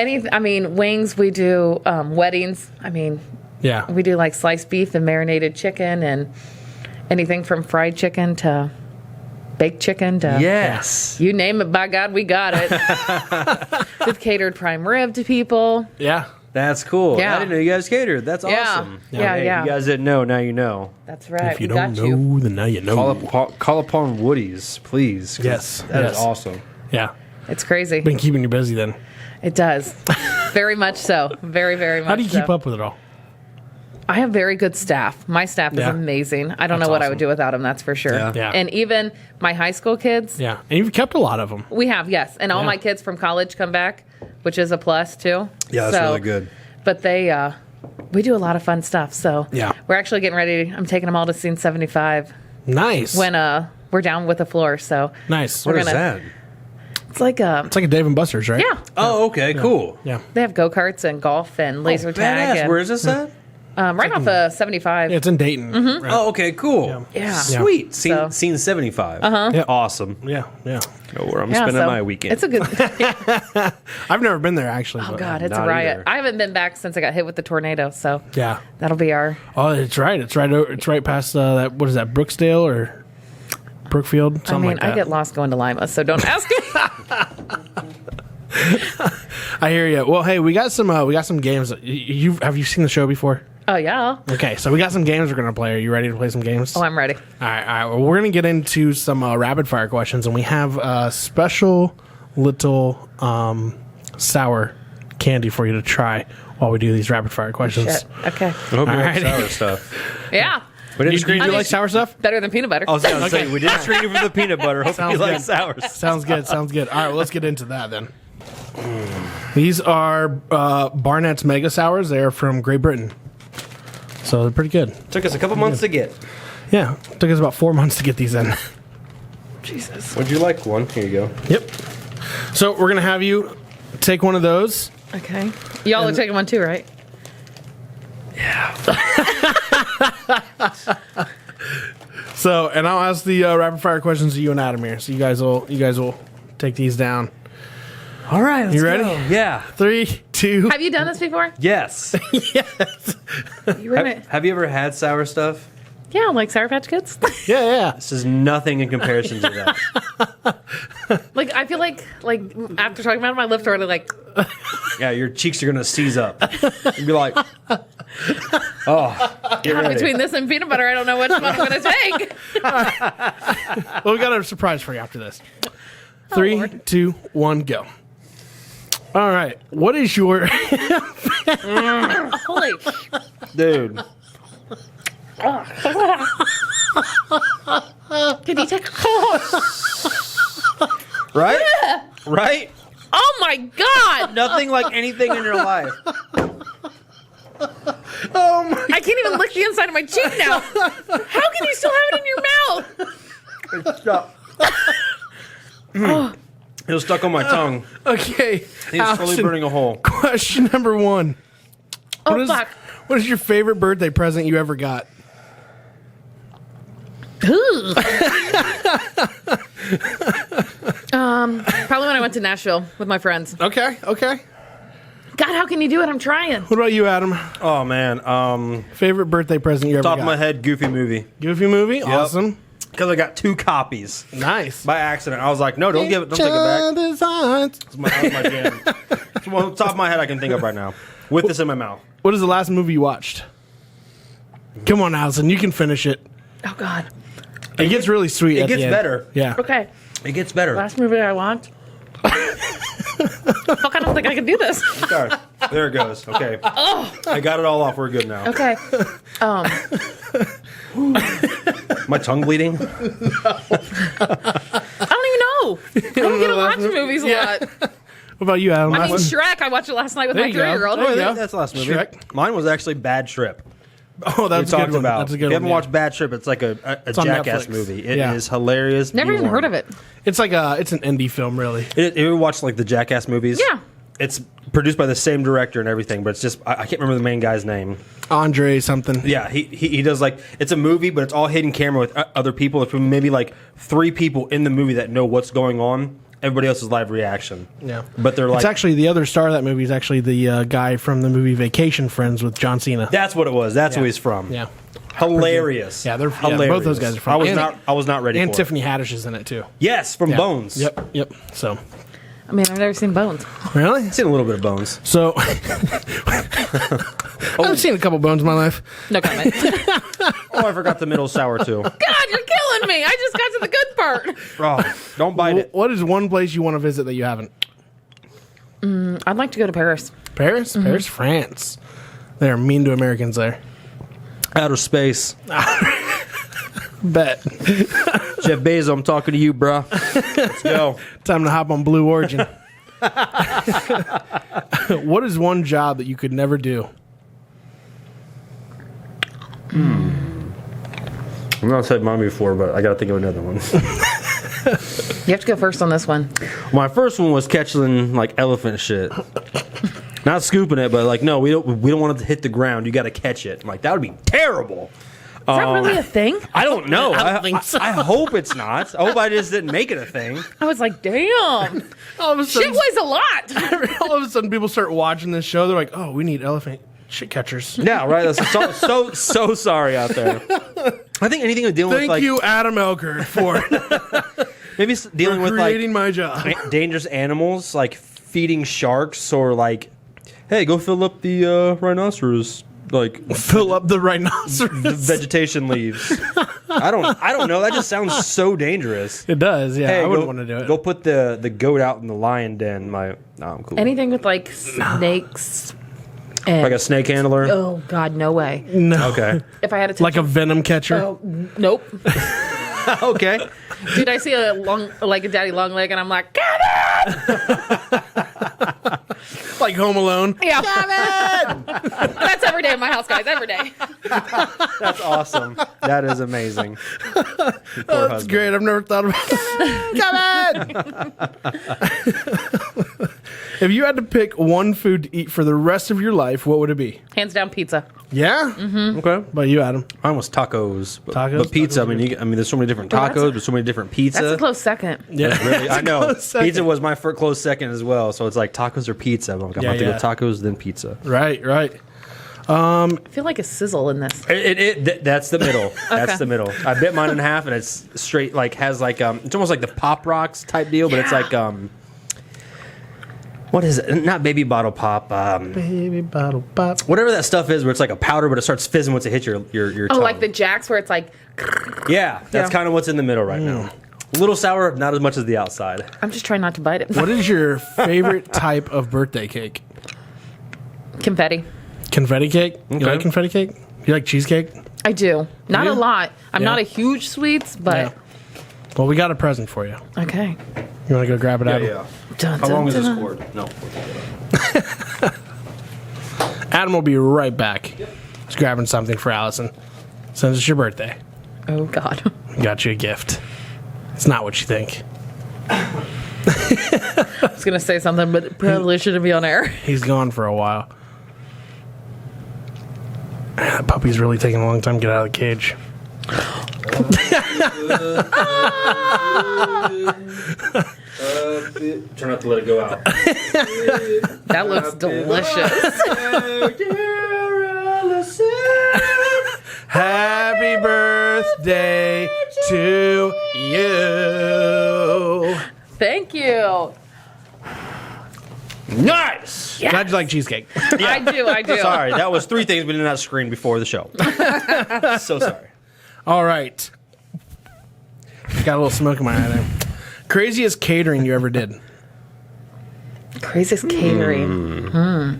wings. We do weddings. I mean, Yeah. we do like sliced beef and marinated chicken and anything from fried chicken to baked chicken to Yes. you name it. By God, we got it. We've catered prime rib to people. Yeah. That's cool. Yeah. I didn't know you guys catered. That's Yeah. awesome. Yeah, Hey, yeah. You guys didn't know. Now you know. That's right. If you we don't got know, you. then now you know. Call upon Woody's, please. 'cause Yes, That is yes. awesome. Yeah. It's crazy. Been keeping you busy then. It does. Very much so. Very, very much How do you keep so. up with it all? I have very good staff. My staff is Yeah. amazing. I don't That's know what I awesome. would do without them, that's for sure. Yeah. Yeah. And even my high school kids, Yeah. And you've kept a lot of them. we have, yes. And all Yeah. my kids from college come back, which is a plus too. Yeah, that's really good. But they, we do a lot of fun stuff. So Yeah. we're actually getting ready. I'm taking them all to Scene 75 Nice. when we're down with the floor. So Nice. What is gonna- that? it's like It's like a Dave and Buster's, right? yeah. Oh, okay, cool. Yeah. They have go-karts and golf and laser tag. Badass. And, Where is this at? right off of 75. Yeah, it's in Dayton. Mm-hmm. Right. Oh, okay, cool. Yeah. Sweet. So- Scene 75. Yeah. Awesome. Yeah. Yeah. Know where I'm Yeah, spending so my weekend. It's a good. I've never been there actually. Oh but- God, it's a Not riot. either. I haven't been back since I got hit with the tornado, so Yeah. that'll be our. Oh, it's right. It's right. It's right past that. What is that? Brookesdale or Brookfield? I Something mean, like that. I get lost going to Lima, so don't ask me. I hear you. Well, hey, we got some games. Have you seen the show before? Oh yeah. Okay, so we got some games we're gonna play. Are you ready to play some games? Oh, I'm ready. All right. Well, we're gonna get into some rapid fire questions, and we have a special little sour candy for you to try while we do these rapid fire questions. Shit. Okay. I hope you All like right. sour stuff. Yeah. We didn't You, screen you you like sour stuff? Better than peanut butter. I was going to say, we didn't screen you for the peanut butter. Hope Sounds you like good. sours. Sounds good. Sounds good. All right, well, let's get into that then. These are Barnett's Mega Sours. They're from Great Britain, so they're pretty good. Took us a couple months to get. Yeah, took us about 4 months to get these in. Jesus. Would you like one? Here you go. Yep. So we're gonna have you take one of those. Okay. Y'all are taking one too, right? So, and I'll ask the rapid fire questions to you and Adam here. So you guys will take these down. All right. Let's You ready? go. Yeah. 3, 2. Have you done this before? Yes. Yes. You were gonna, Have you ever had sour stuff? yeah, like Sour Patch Kids. Yeah. This is nothing in comparison to that. Like I feel like after talking about it, my lips are already like. Yeah, your cheeks are gonna seize up. You'd be like, oh, get ready. Between this and peanut butter, I don't know which one I'm gonna take. Well, we got a surprise for you after this. 3, Lord. 2, 1, go. All right. What is your Holy. Dude. Did he take? Right? Right? Oh my God! Nothing like anything in your life. Oh my I can't even lick the inside of my cheek now. How can you still have it in your mouth? It's stuck. It was stuck on my tongue. Okay. He's slowly Allison, burning a hole. question number 1. Oh fuck. What is your favorite birthday present you ever got? Ooh. Probably when I went to Nashville with my friends. Okay. God, how can you do it? I'm trying. What about you, Adam? Oh man. Favorite birthday present you ever Top got? of my head, Goofy movie. Goofy movie? Awesome. Because I got 2 copies Nice. by accident. I was like, no, don't take it back. That's my jam. It's one top of my head I can think of right now. With this in my mouth. What is the last movie you watched? Come on, Allison. You can finish it. Oh God. It gets really sweet. It at the gets end. better. Yeah. Okay. It gets better. Last movie I watched. Fuck, I don't think I can do this. Okay. There it goes. Okay. I got it all off. We're good now. Okay. My tongue bleeding? I don't even know. I don't get to watch movies a lot. What about you, Adam? I mean, Last one? Shrek. I watched it last night with There my you go. 3-year-old. There you go. That's the last movie. Shrek. Mine was actually Bad Trip. Oh, that's We a good talked one. about. That's a If good you one. haven't yeah. watched Bad Trip, it's like a on Jackass Netflix. movie. It is Yeah. hilarious. Never even heard of it. It's like it's an indie film, really. You watch like the Jackass movies? Yeah. It's produced by the same director and everything, but it's just I can't remember the main guy's name. Andre something. Yeah, he does like it's a movie, but it's all hidden camera with other people. There's maybe like 3 people in the movie that know what's going on. Everybody else's live reaction. Yeah. But they're like It's actually the other star of that movie is actually the guy from the movie Vacation Friends with John Cena. that's what it was. That's who he's from. Yeah. Hilarious. Yeah, they're hilarious. both those guys are from. I was not ready And for Tiffany Haddish is in it too. it. Yes, from Yeah. Bones. Yep. So, I mean, I've never seen Bones. really? I've seen a little bit of Bones. So, I've seen a couple bones in my life. No comment. Oh, I forgot the middle sour too. God, you're killing me. I just got to the good part. Oh, don't bite it. What is one place you want to visit that you haven't? I'd like to go to Paris. Paris? Paris, France. They're mean to Americans there. Outer space. Bet. Jeff Bezos, I'm talking to you, bro. Let's go. Time to hop on Blue Origin. What is one job that you could never do? I've not said mine before, but I got to think of another one. You have to go first on this one. My first one was catching like elephant shit. Not scooping it, but like, no, we don't want it to hit the ground. You got to catch it. I'm like, that would be terrible. Is that really a thing? I don't know. I don't think so. I hope it's not. I hope I just didn't make it a thing. I was like, damn. All of a Shit sudden, weighs a lot. all of a sudden, people start watching this show. They're like, "Oh, we need elephant shit catchers." Yeah, right. That's so sorry out there. I think anything with dealing with Thank like you, Adam Elker, for maybe dealing with like creating my job. dangerous animals, like feeding sharks, or like, hey, go fill up the rhinoceros, like Fill up the the rhinoceros. vegetation leaves. I don't know. That just sounds so dangerous. It does, yeah. Hey, I wouldn't want to do it. Go put the goat out in the lion den. I'm cool. Anything with like snakes. And, Like a snake handler. oh God, no way. No, Okay. If I had to touch like a venom catcher. oh, nope. Okay. Dude, I see a daddy long leg, and I'm like, get it! Like Home Alone. Yeah. That's every day in my house, guys. Every day. That's awesome. That is amazing. That's great. I've never thought about it. Come in! If you had to pick one food to eat for the rest of your life, what would it be? Hands down, pizza. Yeah? Mm-hmm. Okay. But you, Adam? Mine was tacos. Tacos? But pizza, Tacos there's so many different tacos, but so many different pizza. That's a close second. Yeah. Really, I know. Close second. Pizza was my first close second as well. So it's like tacos or pizza. I'm like, I'm about to go tacos, then pizza. Right. I feel like a sizzle in this. That's the middle. Okay. That's the middle. I bit mine in half, and it's straight, like, has like, it's almost like the Pop Rocks type deal, but it's like, what is it? Not baby bottle pop. Baby bottle pop. Whatever that stuff is, where it's like a powder, but it starts fizzing once it hits your Oh, tongue. like the Jacks where it's like. Yeah, that's kind of what's in the middle right now. A little sour, not as much as the outside. I'm just trying not to bite it. What is your favorite type of birthday cake? Confetti. Confetti cake? You Okay. like confetti cake? You like cheesecake? I do. Not You a do? lot. I'm Yeah. not a huge sweets, but Yeah. Well, we got a present for you. okay. You want to go grab it, Adam? Dun, How dun, long is this dun. cord? No. Adam will be right back. He's grabbing something for Allison. Since it's your birthday, Oh God. we got you a gift. It's not what you think. I was gonna say something, but it probably shouldn't be on air. He's gone for a while. Man, that puppy's really taking a long time to get out of the cage. Try not to let it go out. That looks delicious. Happy birthday to you. Thank you. Nice. Yes. Glad you like cheesecake. I do. Sorry, that was 3 things we did not screen before the show. So sorry. All right. Got a little smoke in my eye there. Craziest catering you ever did? Craziest catering. Now,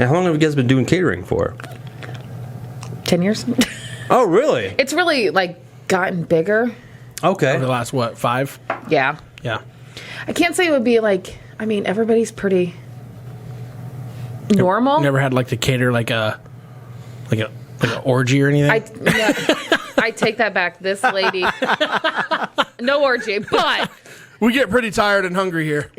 how long have you guys been doing catering for? 10 years. Oh, really? It's really like gotten bigger. Okay. Over the last, 5? Yeah. Yeah. I can't say it would be like. I mean, everybody's pretty normal. Never had like to cater like an orgy or anything? I take that back. This lady, no orgy, but we get pretty tired and hungry here.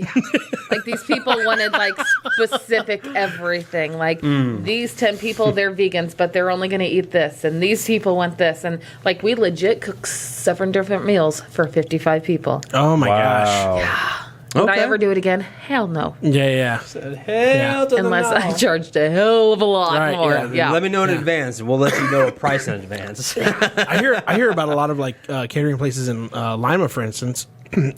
like these people wanted like specific everything. Like these 10 people, they're vegans, but they're only going to eat this, and these people want this, and like we legit cook 7 different meals for 55 people. Oh my gosh. Would I ever do it again? Hell no. Yeah. Hell to the Unless no. I charged a hell of a lot Right, more. yeah. Yeah. Let me know in advance, and we'll let you know a price in advance. I hear about a lot of like catering places in Lima, for instance.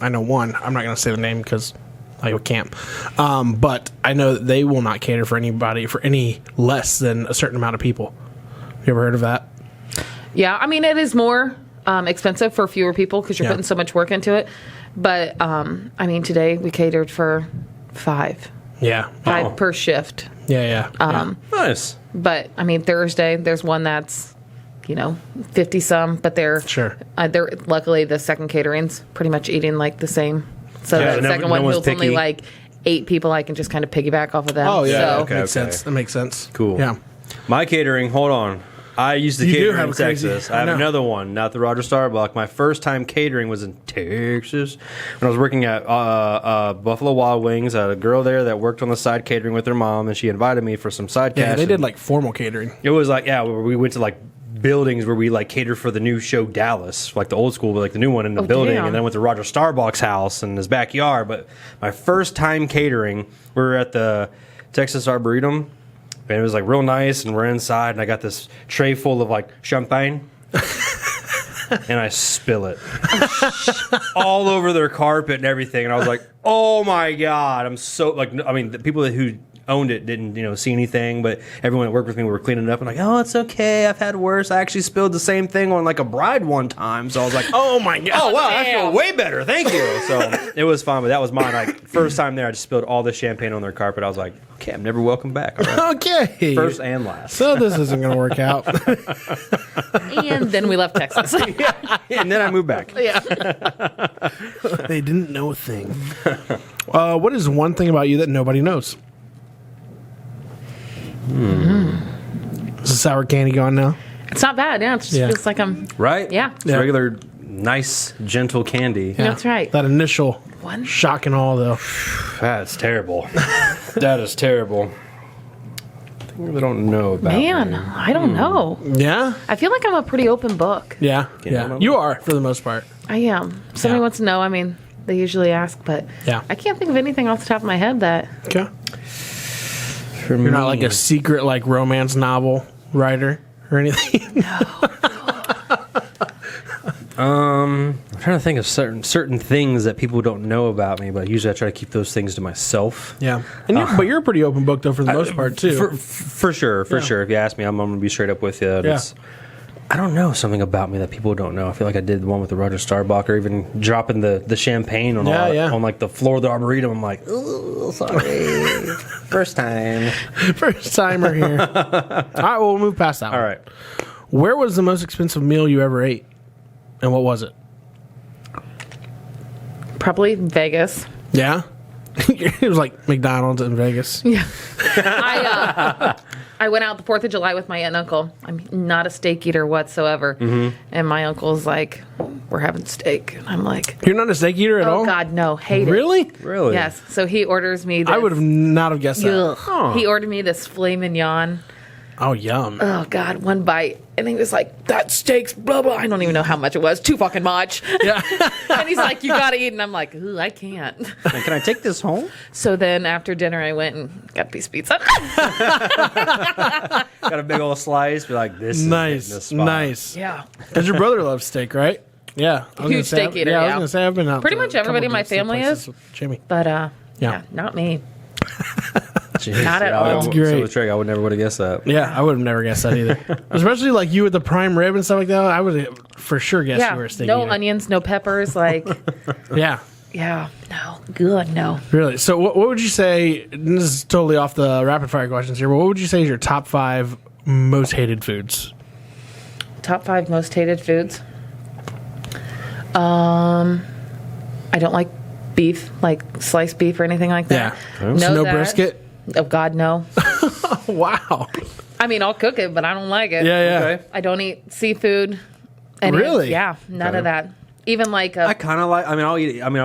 I know one. I'm not going to say the name because I can't. But I know that they will not cater for anybody for any less than a certain amount of people. You ever heard of that? Yeah, I mean, it is more expensive for fewer people because you're putting so much work into it. But, I mean, today we catered for 5. Yeah. 5 per shift. Yeah. Nice. But, I mean, Thursday, there's one that's, 50-some, but they're luckily the second catering's pretty much eating like the same. So Yeah, the no- second no one one's who's only picky. like 8 people, I can just kind of piggyback off of them. Oh, yeah. So, Okay. Makes sense. That makes sense. Cool. Yeah. My catering, hold on. I used to You do cater have in a crazy- Texas. I I have know. another one, not the Roger Starbuck. My first time catering was in Texas when I was working at Buffalo Wild Wings. I had a girl there that worked on the side catering with her mom, and she invited me for some side Yeah, cash. they did and like formal catering. it was like, we went to like buildings where we like catered for the new show Dallas, like the old school, but like the new one in the building. damn. And then I went to Roger Starbuck's house in his backyard. But my first time catering, we were at the Texas Arboretum. And it was like real nice, and we're inside, and I got this tray full of like champagne, and I spill it all over their carpet and everything. And I was like, "Oh my god!" I'm so like, I mean, the people who owned it didn't see anything, but everyone that worked with me were cleaning it up. And like, "Oh, it's okay. I've had worse. I actually spilled the same thing on like a bride one time." So I was like, Oh my god. "Oh wow, I feel way better. Thank you." So it was fun, but that was mine. Like first time there, I just spilled all the champagne on their carpet. I was like, "Okay, I'm never welcome back." All right. Okay. First and last. So this isn't going to work out. and then we left Texas. And then I moved back. Yeah. They didn't know a thing. What is one thing about you that nobody knows? Is the sour candy gone now? It's not bad. Yeah, it just feels like I'm Right? Yeah. It's regular, nice, gentle candy. Yeah. That's right. That initial shock and all, though. That's terrible. That is terrible. I really don't know about Man, me. I don't know. Yeah? I feel like I'm a pretty open book. Yeah. Yeah. You are, for the most part. I am. Somebody wants to know. I mean, they usually ask, but I can't think of anything off the top of my head that. Okay. You're not like a secret, like, romance novel writer or anything? I'm trying to think of certain things that people don't know about me, but usually I try to keep those things to myself. Yeah. And but you're a pretty open book, though, for the most part, too. For sure. If you ask me, I'm going to be straight up with you. I don't know something about me that people don't know. I feel like I did the one with the Roger Starbuck, or even dropping the champagne on on like the floor of the Arboretum. I'm like, oh, sorry. First time. First timer here. All right, well, we'll move past that one. All right. Where was the most expensive meal you ever ate? And what was it? Probably Vegas. Yeah? It was like McDonald's in Vegas. Yeah. I went out the 4th of July with my aunt and uncle. I'm not a steak eater whatsoever. Mm-hmm. And my uncle's like, we're having steak. And I'm like, you're not a steak eater at all? Oh, God, no. Hate it. Really? Really? Yes. So he orders me this. I would have not have guessed that. Huh. He ordered me this filet mignon. Oh, yum. Oh, God, one bite. And he was like, that steak's blah, blah. I don't even know how much it was. Too fucking much. Yeah. And he's like, you got to eat. And I'm like, ooh, I can't. Can I take this home? So then after dinner, I went and got a piece of pizza. Got a big old slice. Be like, this nice. is the spot. Nice. Yeah. Because your brother loves steak, right? Yeah. Huge steak eater, I was going to say, I've been out. Pretty much everybody in my family is. With Jimmy. But, yeah, not me. Jeez, Not at all. That's great. So the trick, I would never would have guessed that. Yeah, I would have never guessed that either. Especially like you with the prime rib and stuff like that. I would have for sure guessed you were a steak no eater. onions, no peppers. Like, Yeah. yeah, no, good, no. Really? So what would you say, and this is totally off the rapid fire questions here, but what would you say is your top 5 most hated foods? Top 5 most hated foods. I don't like beef, like sliced beef or anything like that. Yeah. So no brisket? Oh, God, no. Wow. I mean, I'll cook it, but I don't like it. Yeah. Okay. I don't eat seafood. Really? Yeah, none of that. Even like I kind of like. I'll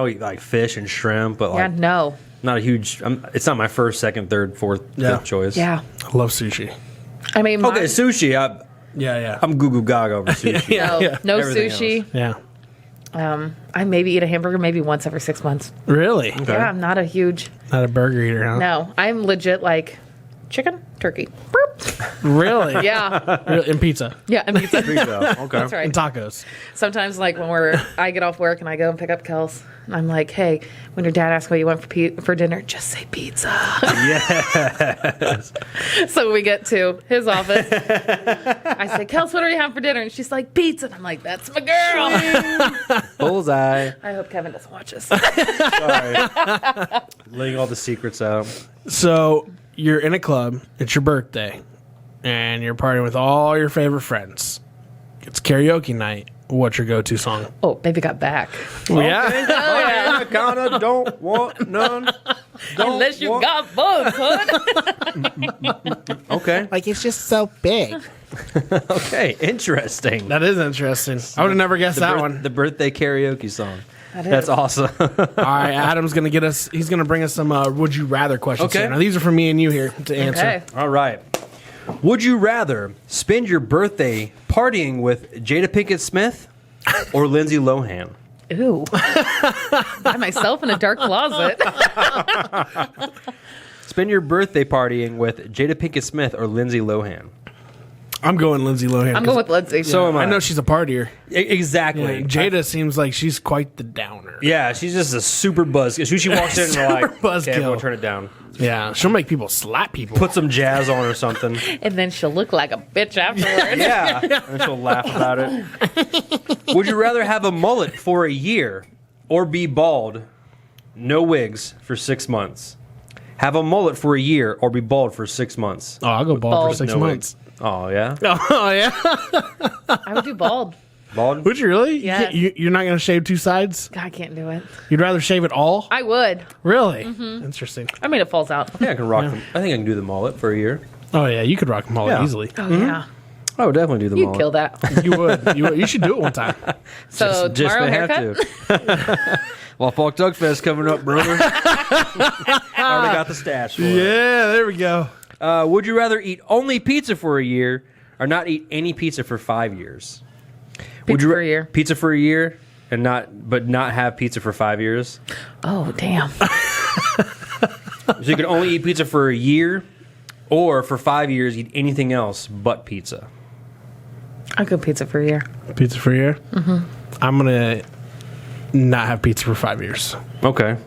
eat like fish and shrimp, but like no. not a huge. It's not my first, second, third, fourth, fifth choice. Yeah. I love sushi. I mean, Okay, sushi. Yeah. I'm goo goo gaga over sushi. no Everything sushi. Yeah. I maybe eat a hamburger maybe once every 6 months. Really? Yeah, I'm not a huge. Not a burger eater, huh? No, I'm legit like chicken, turkey. Boop. Really? Yeah. Really? And pizza. Yeah, and pizza. Okay. That's right. And tacos. Sometimes, like when I get off work and I go and pick up Kels, and I'm like, "Hey, when your dad asks what you want for dinner, just say pizza." Yes. So we get to his office. I say, "Kels, what do we have for dinner?" And she's like, "Pizza." And I'm like, "That's my girl." Bullseye. I hope Kevin doesn't watch this. Sorry. Laying all the secrets out. So you're in a club. It's your birthday. And you're partying with all your favorite friends. It's karaoke night. What's your go-to song? Oh, baby got back. Yeah. I kinda don't want none. Unless you got both, hood. Okay. Like, it's just so big. Okay. Interesting. That is interesting. I would have never guessed that one. The birthday karaoke song. That's awesome. All right, Adam's going to get us, he's going to bring us some would you rather questions. Okay. Here. Now, these are for me and you here to answer. Okay. All right. Would you rather spend your birthday partying with Jada Pinkett Smith or Lindsay Lohan? Ooh. By myself in a dark closet. Spend your birthday partying with Jada Pinkett Smith or Lindsay Lohan? I'm going Lindsay Lohan. I'm going with Lindsay. So am I. I know she's a partier. Exactly. Yeah, Jada seems like she's quite the downer. Yeah, she's just a super buzz. She walks in and we're like, buzzkill. okay, everyone turn it down. Yeah, she'll make people slap people. Put some jazz on or something. And then she'll look like a bitch afterwards. Yeah. And she'll laugh about it. Would you rather have a mullet for a year or be bald, no wigs, for 6 months? Have a mullet for a year or be bald for 6 months? Oh, I'll go bald for 6 No months. wigs. Oh, yeah? Oh, yeah? I would do bald. Bald? Would you really? Yes. You're not going to shave two sides? I can't do it. You'd rather shave it all? I would. Really? Interesting. I mean, it falls out. Yeah, I can rock them. I think I can do the mullet for a year. Oh, yeah. You could rock them all Yeah. easily. Oh, yeah. I would definitely do the You'd mullet. kill that. You would. You should do it one time. So Just tomorrow may have haircut? to. Well, Falk Duck Fest coming up, brother. Already got the stash for it. Yeah, there we go. Would you rather eat only pizza for a year or not eat any pizza for 5 years? Pizza for a year. Pizza for a year and not have pizza for 5 years? Oh, damn. So you can only eat pizza for a year or for 5 years eat anything else but pizza. I'll go pizza for a year. Pizza for a year? Mm-hmm. I'm going to not have pizza for 5 years. Okay.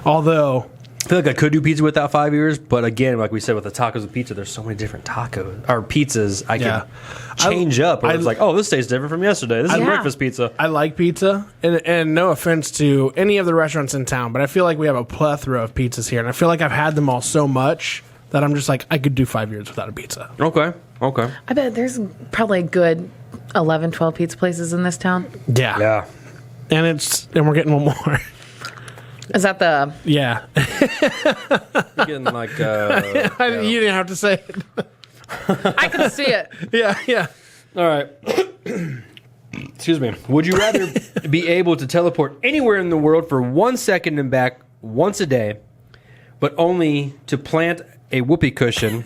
Although... I feel like I could do pizza without 5 years, but again, like we said with the tacos and pizza, there's so many different tacos or pizzas I can change up. Or it's like, oh, this tastes different from yesterday. This is breakfast pizza. I like pizza, and no offense to any of the restaurants in town, but I feel like we have a plethora of pizzas here, and I feel like I've had them all so much that I'm just like, I could do 5 years without a pizza. Okay. I bet there's probably a good 11, 12 pizza places in this town. Yeah. Yeah. And we're getting one more. Is that the... Yeah. You're getting like... You didn't have to say it. I can see it. Yeah. All right. Excuse me. Would you rather be able to teleport anywhere in the world for 1 second and back once a day, but only to plant a whoopee cushion,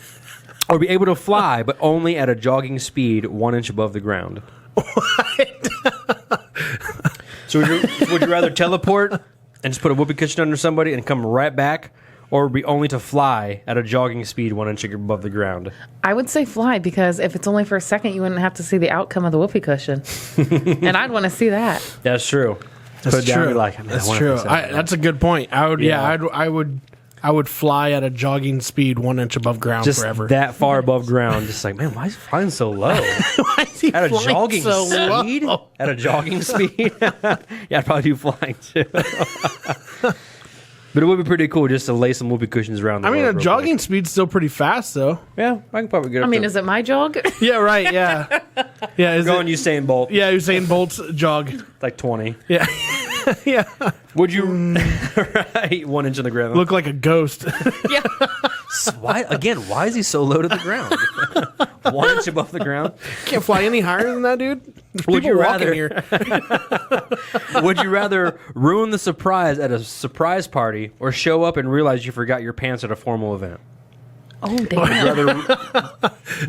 or be able to fly, but only at a jogging speed 1 inch above the ground? What? So would you rather teleport and just put a whoopee cushion under somebody and come right back, or be only to fly at a jogging speed 1 inch above the ground? I would say fly, because if it's only for a second, you wouldn't have to see the outcome of the whoopee cushion. And I'd want to see that. That's true. That's true. That's true. That's That's a good point. I would fly at a jogging speed 1 inch above ground just forever. that far above ground. Just like, man, why is he flying so low? Why is he At a flying jogging so speed? low? At a jogging speed? Yeah, I'd probably do flying too. But it would be pretty cool just to lay some whoopee cushions around the I mean, world a real jogging quick. speed's still pretty fast, though. Yeah, I can probably get up I mean, to is it my jog? Yeah, right. Yeah. Yeah. Is going it, Usain Bolt. yeah, Usain Bolt's jog. Like 20. Yeah. Yeah. Would you right, 1 inch on the ground? Look like a ghost. Yeah. Why is he so low to the ground? 1 inch above the ground? Can't fly any higher than that, dude. There's Would people you walking rather- here. Would you rather ruin the surprise at a surprise party or show up and realize you forgot your pants at a formal event? Oh, damn.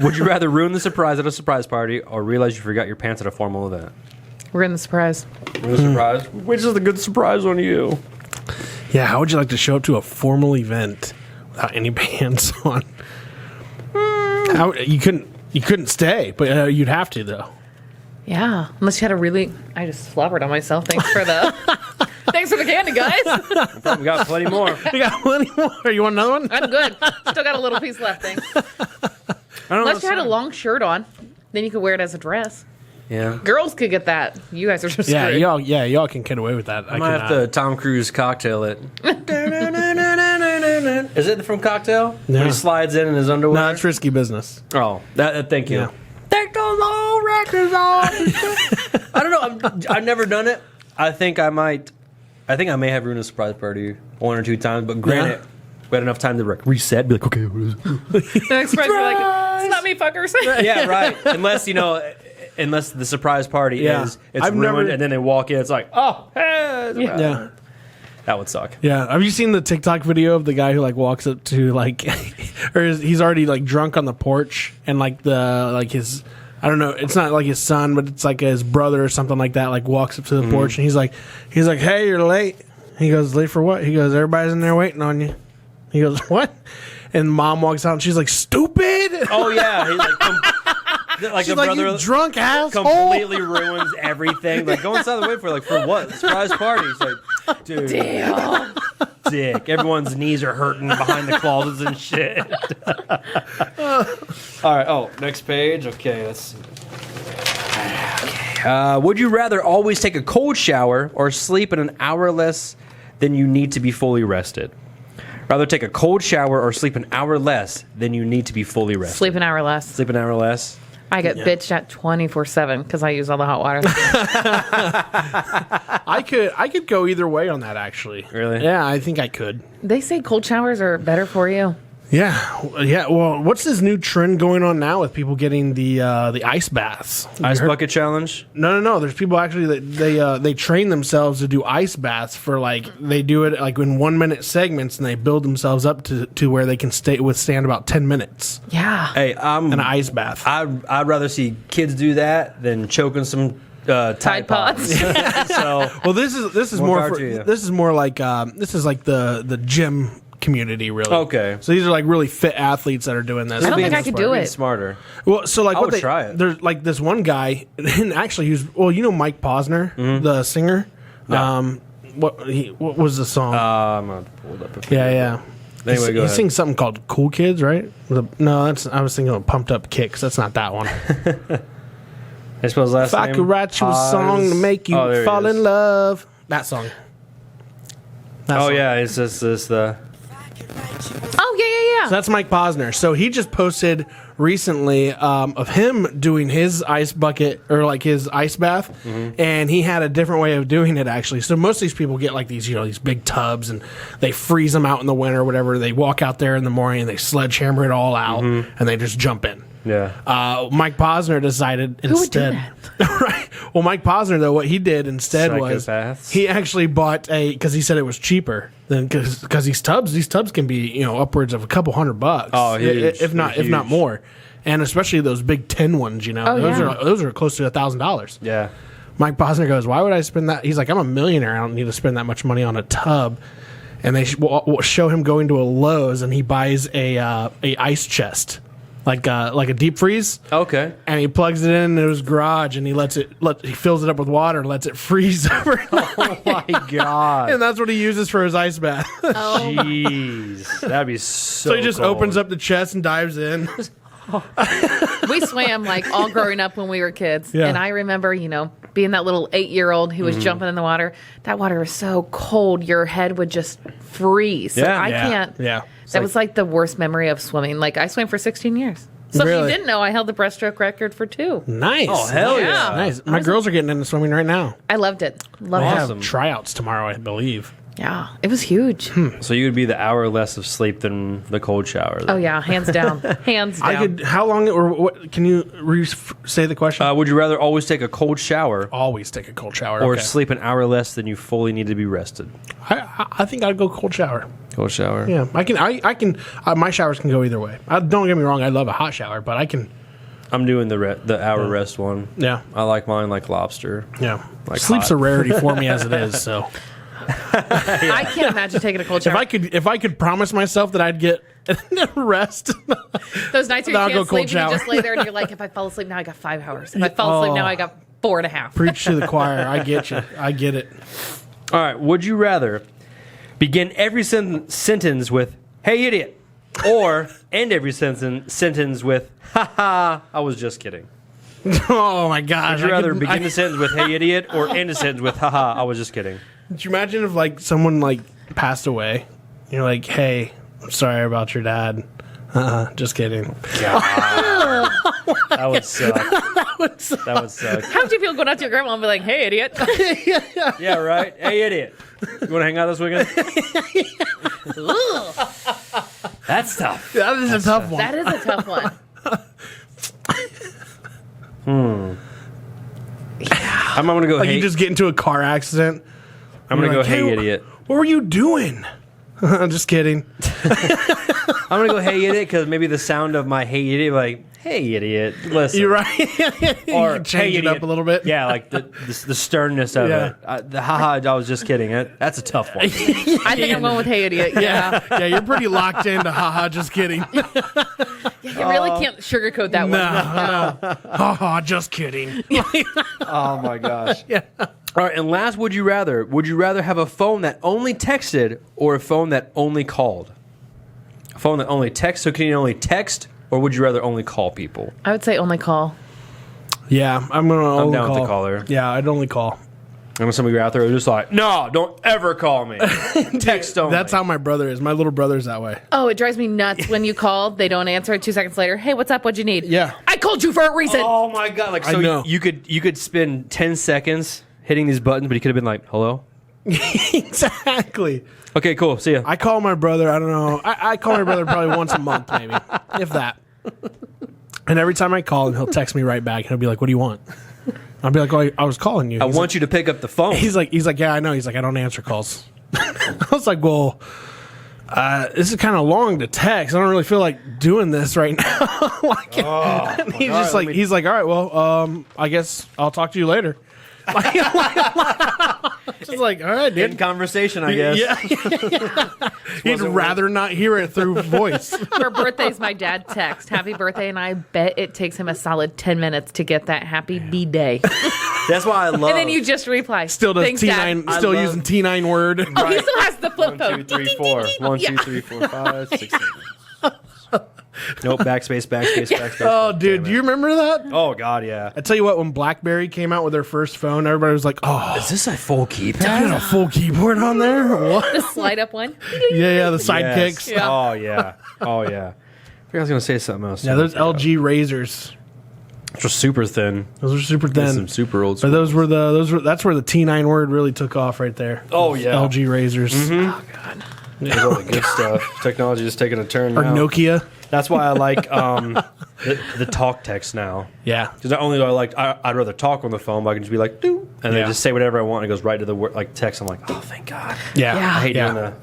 Would you rather ruin the surprise at a surprise party or realize you forgot your pants at a formal event? We're in the surprise. Ruin the surprise? Which is the good surprise on you? Yeah, how would you like to show up to a formal event without any pants on? You couldn't stay, but you'd have to though. Yeah. Unless you had a really... I just flubbered on myself. Thanks for the... Thanks for the candy, guys. We got plenty more. We got plenty more. You want another one? I'm good. Still got a little piece left, thanks. I don't Unless you had a know. long shirt on, then you could wear it as a dress. Yeah. Girls could get that. You guys are just Yeah, screwed. y'all can get away with that. I might have to Tom Cruise cocktail it. Is it from Cocktail? No. When he slides in his underwear? No, it's risky business. Oh, thank you. Yeah. Take those old records off. I don't know. I've never done it. I think I may have ruined a surprise party 1 or 2 times, but granted, we had enough time to reset, be like, okay, what is it? The next person be like, it's not me, fuckers. Yeah, right. Unless the surprise party is I've ruined, never- and then they walk in, it's like, oh, hey, Yeah. that would suck. Yeah. Have you seen the TikTok video of the guy who like walks up to like, or he's already like drunk on the porch and like his, I don't know, it's not like his son, but it's like his brother or something like that, like walks up to the porch and he's like, hey, you're late. He goes, late for what? He goes, everybody's in there waiting on you. He goes, what? And mom walks out and she's like, stupid. Oh yeah, he's like She's the like, brother you drunk asshole. completely ruins everything. Like, go inside the way for what? Surprise party. It's like, dude, Damn. dick. Everyone's knees are hurting behind the closets and shit. All right. Oh, next page. Okay, let's see. Okay. Would you rather always take a cold shower or sleep in an hour less than you need to be fully rested? Rather take a cold shower or sleep an hour less than you need to be fully rested. Sleep an hour less. Sleep an hour less. I get bitched at 24/7 because I use all the hot water. I could go either way on that, actually. Really? Yeah, I think I could. They say cold showers are better for you. Yeah. Well, what's this new trend going on now with people getting the ice baths? Ice bucket challenge? No. There's people actually that they train themselves to do ice baths for they do it like in 1 minute segments, and they build themselves up to where they can withstand about 10 minutes. Yeah. Hey, An ice bath. I'd rather see kids do that than choking some Tide Pods. So, well, this is More more power for, to you. this is more like this is like the gym community, really. Okay. So these are like really fit athletes that are doing this. I don't think I could do being it. smarter. Well, so like I what would try it. There's like this one guy, and actually he was Mike Posner, the singer. Yeah. What was the song? I'm gonna pull it up. yeah. Anyway, go he ahead. sings something called "Cool Kids," right? No, I was thinking of "Pumped Up Kicks." That's not that one. I suppose last If I name. could write you a song to make you there he fall is. in love, that song. Oh yeah, it's just the. Oh, yeah. So that's Mike Posner. So he just posted recently of him doing his ice bucket or like his ice bath, and he had a different way of doing it actually. So most of these people get like these these big tubs and they freeze them out in the winter or whatever. They walk out there in the morning and they sledgehammer it all out and they just jump in. Yeah. Mike Posner decided Who would do instead. Right. Well, Mike Posner though, what he did instead was Psychopaths. he actually bought because he said it was cheaper than because these tubs can be upwards of a couple $100. Oh, huge. if not Huge. more, and especially those Big 10 ones. Those are close to $1,000. Yeah. Mike Posner goes, "Why would I spend that?" He's like, "I'm a millionaire. I don't need to spend that much money on a tub." And they show him going to a Lowe's and he buys a ice chest. Like a deep freeze, Okay. and he plugs it in his garage, and he he fills it up with water, and lets it freeze overnight. Oh my god. And that's what he uses for his ice bath. Jeez, that'd be so. So he just cold. opens up the chest and dives in. We swam like all growing up when we were kids. Yeah. And I remember, being that little 8-year-old who was jumping in the water. That water was so cold, your head would just freeze. So Yeah. I Yeah. can't. Yeah. That was like the worst memory of swimming. Like I swam for 16 years. So if Really? you didn't know, I held the breaststroke record for 2. Nice. Oh hell yeah. Yeah. Nice. My girls are getting into swimming right now. I loved it. Loved They it. Awesome. have tryouts tomorrow, I believe. Yeah. It was huge. So you would be the hour less of sleep than the cold shower. Then. Oh, yeah. Hands down. Hands down. How long, or what, can you say the question? Would you rather always take a cold shower Always take a cold shower. or okay. sleep an hour less than you fully need to be rested? I think I'd go cold shower. Cold shower. Yeah, I can. My showers can go either way. Don't get me wrong. I love a hot shower, but I can. I'm doing the hour rest one. Yeah, I like mine like lobster. yeah. Like Sleep's hot. a rarity for me as it is. So I can't imagine taking a cold shower. if I could promise myself that I'd get rest, Those nights where I'll you go can't cold sleep, and shower. you just lay there and you're like, if I fall asleep now, I got 5 hours. If I fall asleep now, I got 4.5. preach to the choir. I get you. I get it. All right. Would you rather begin every sentence with "Hey idiot," or end every sentence with "Ha ha, I was just kidding"? Oh my gosh! Would you rather begin the sentence with "Hey idiot" or end the sentence with "Ha ha, I was just kidding"? Could you imagine if like someone passed away? You're like, hey, I'm sorry about your dad. Just kidding. That would suck. That would suck. How would you feel going out to your grandma and be like, hey, idiot? Yeah, right. Hey, idiot. You want to hang out this weekend? That's tough. That is a tough one. That is a tough one. I'm going to go. Like Hey, you just get into a car accident. I'm going to You're go. like, Hey, "Hey, idiot. What were you doing? I'm just kidding. I'm going to go. Hey, idiot, because maybe the sound of my "Hey, idiot," like, "Hey, idiot." Listen. You're right. You Or can change "Hey, it up idiot." a little bit. Yeah, like the sternness of Yeah. it. The haha, I was just kidding. That's a tough one. I think I'm going with hey, idiot. Yeah. Yeah, you're pretty locked into haha, just kidding. You really can't sugarcoat that one. No. Haha, just kidding. Oh my gosh. Yeah. All right, and last, would you rather? Would you rather have a phone that only texted or a phone that only called? A phone that only texts, so can you only text, or would you rather only call people? I would say only call. Yeah, I'm gonna only down with call. the caller. Yeah, I'd only call. I know some of you out there are just like, no, don't ever call me. Text only. That's how my brother is. My little brother's that way. Oh, it drives me nuts when you call, they don't answer. 2 seconds later, hey, what's up? What'd you need? Yeah. I called you for a reason. Oh my god! Like, so I know. you could spend 10 seconds hitting these buttons, but he could have been like, "Hello." Exactly. Okay, cool. See ya. I call my brother, I don't know. I call my brother probably once a month, maybe, if that. And every time I call him, he'll text me right back. And he'll be like, "What do you want?" I'll be like, "Oh, I was calling you." I want you to pick up the phone. He's like, "Yeah, I know." He's like, "I don't answer calls." I was like, "Well, this is kind of long to text. I don't really feel like doing this right now." And he's just like, he's like, "All right, well, I guess I'll talk to you later." Just like, all right, dude. in conversation, I guess. Yeah. He'd rather not hear it through voice. For birthdays, my dad texts happy birthday, and I bet it takes him a solid 10 minutes to get that happy B-day. That's why I love. And then you just reply. Still does Thanks, T9, Dad. still using T9 word. Oh, he still has the flip 1, phone. 2, 3, 4. 1, 2, 3, 4, 5, 6, 7. Nope. Backspace. Oh, dude, do you remember that? Oh God, yeah. I tell you what, when BlackBerry came out with their first phone, everybody was like, "Oh, Is this a full keypad? got a full keyboard on there?" What? The slide up one. Yeah, the sidekicks. Yes. Oh yeah. Oh yeah. I think I was gonna say something else. Yeah, those LG Razors. Which was super thin. Those are super Some thin. super old. But that's where the T9 word really took off right there. Oh, Those yeah. LG Razors. Oh, God. There's all the good stuff. Technology is taking a turn Or now. Nokia. That's why I like the talk text now. Yeah. Because not only do I'd rather talk on the phone, but I can just be like, "Doo," and Yeah. then just say whatever I want, and it goes right to the like text. I'm like, "Oh, thank God." Yeah. Yeah. I hate doing that.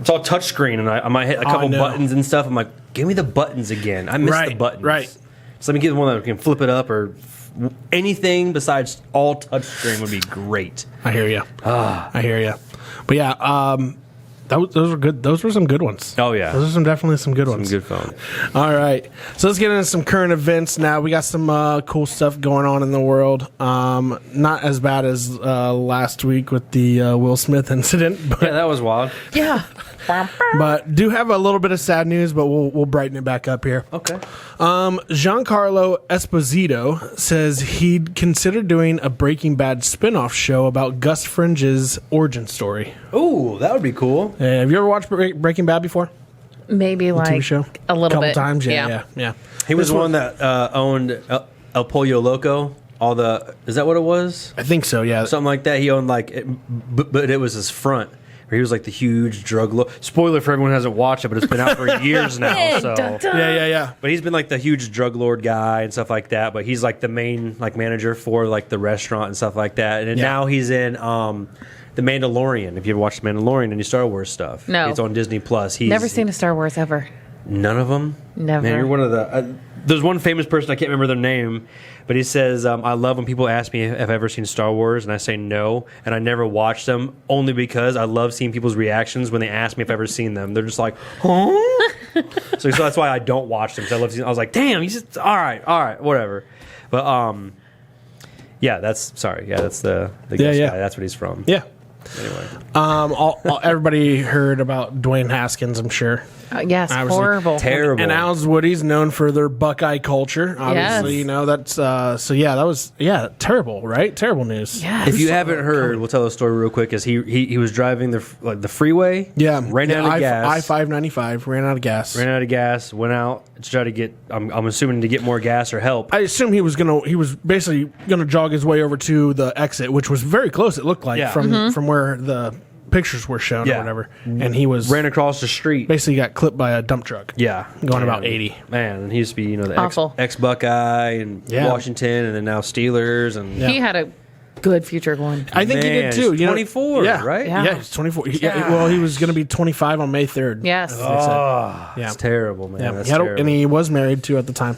It's all touchscreen, and I might hit a couple know. buttons and stuff. I'm like, "Give me the buttons again. I miss the buttons." right. So let me get the one that can flip it up or anything besides all touchscreen would be great. I hear you. I hear you. But yeah, those were good. Those were some good ones. Oh, yeah. Those are definitely some good ones. Some good phone. All right. So let's get into some current events now. We got some cool stuff going on in the world. Not as bad as last week with the Will Smith incident, Yeah, that was wild. Yeah. but do have a little bit of sad news, but we'll brighten it back up here. Okay. Giancarlo Esposito says he'd consider doing a Breaking Bad spin-off show about Gus Fringe's origin story. Ooh, that would be cool. Have you ever watched Breaking Bad before? Maybe TV like show? a little Couple bit. times, yeah. He was the one that owned El Pollo Loco. Is that what it was? I think so, yeah. Something like that. He owned but it was his front. Where he was like the huge drug lord. Spoiler for everyone who hasn't watched it, but it's been out for years now. So, Dun, dun. Yeah. but he's been like the huge drug lord guy and stuff like that. But he's like the main like manager for like the restaurant and stuff like that. And then now he's in The Mandalorian. If you ever watched The Mandalorian, any Star Wars stuff, No. it's on Disney Plus. He's Never seen a Star Wars ever. None of them. Never. Man, you're one of the. There's one famous person, I can't remember their name, but he says, I love when people ask me if I've ever seen Star Wars, and I say no, and I never watch them, only because I love seeing people's reactions when they ask me if I've ever seen them. They're just like, huh? so that's why I don't watch them, because I was like, damn, he's just, all right, whatever. But, that's the Gus guy. That's what he's from. Yeah. Anyway. Everybody heard about Dwayne Haskins, I'm sure. Yes, Obviously. horrible. Terrible. And Al's Woody's known for their Buckeye culture. Obviously, Yes. you know, that's, that was, terrible, right? Terrible news. Yes. If you haven't heard, we'll tell the story real quick. Is he was driving the freeway? Yeah. ran out of gas. I-595 ran out of gas. Ran out of gas. Went out to try to get. I'm assuming to get more gas or help. I assume he was basically gonna jog his way over to the exit, which was very close. It looked like Yeah. from where the pictures were shown Yeah. or whatever. And he was Ran across the street. basically got clipped by a dump truck. Yeah, Going about And, 80. Man, and he used to be the Awful. ex Buckeye and Yeah. Washington, and then now Steelers and He had a good future going. I think he Man, did too. he's You know, 24, yeah, right? Yeah. Yeah, he's 24. Well, he was going to be 25 on May 3rd. Yes. Oh, Yeah. it's terrible, man. Yeah, That's he had terrible. and he was married too at the time.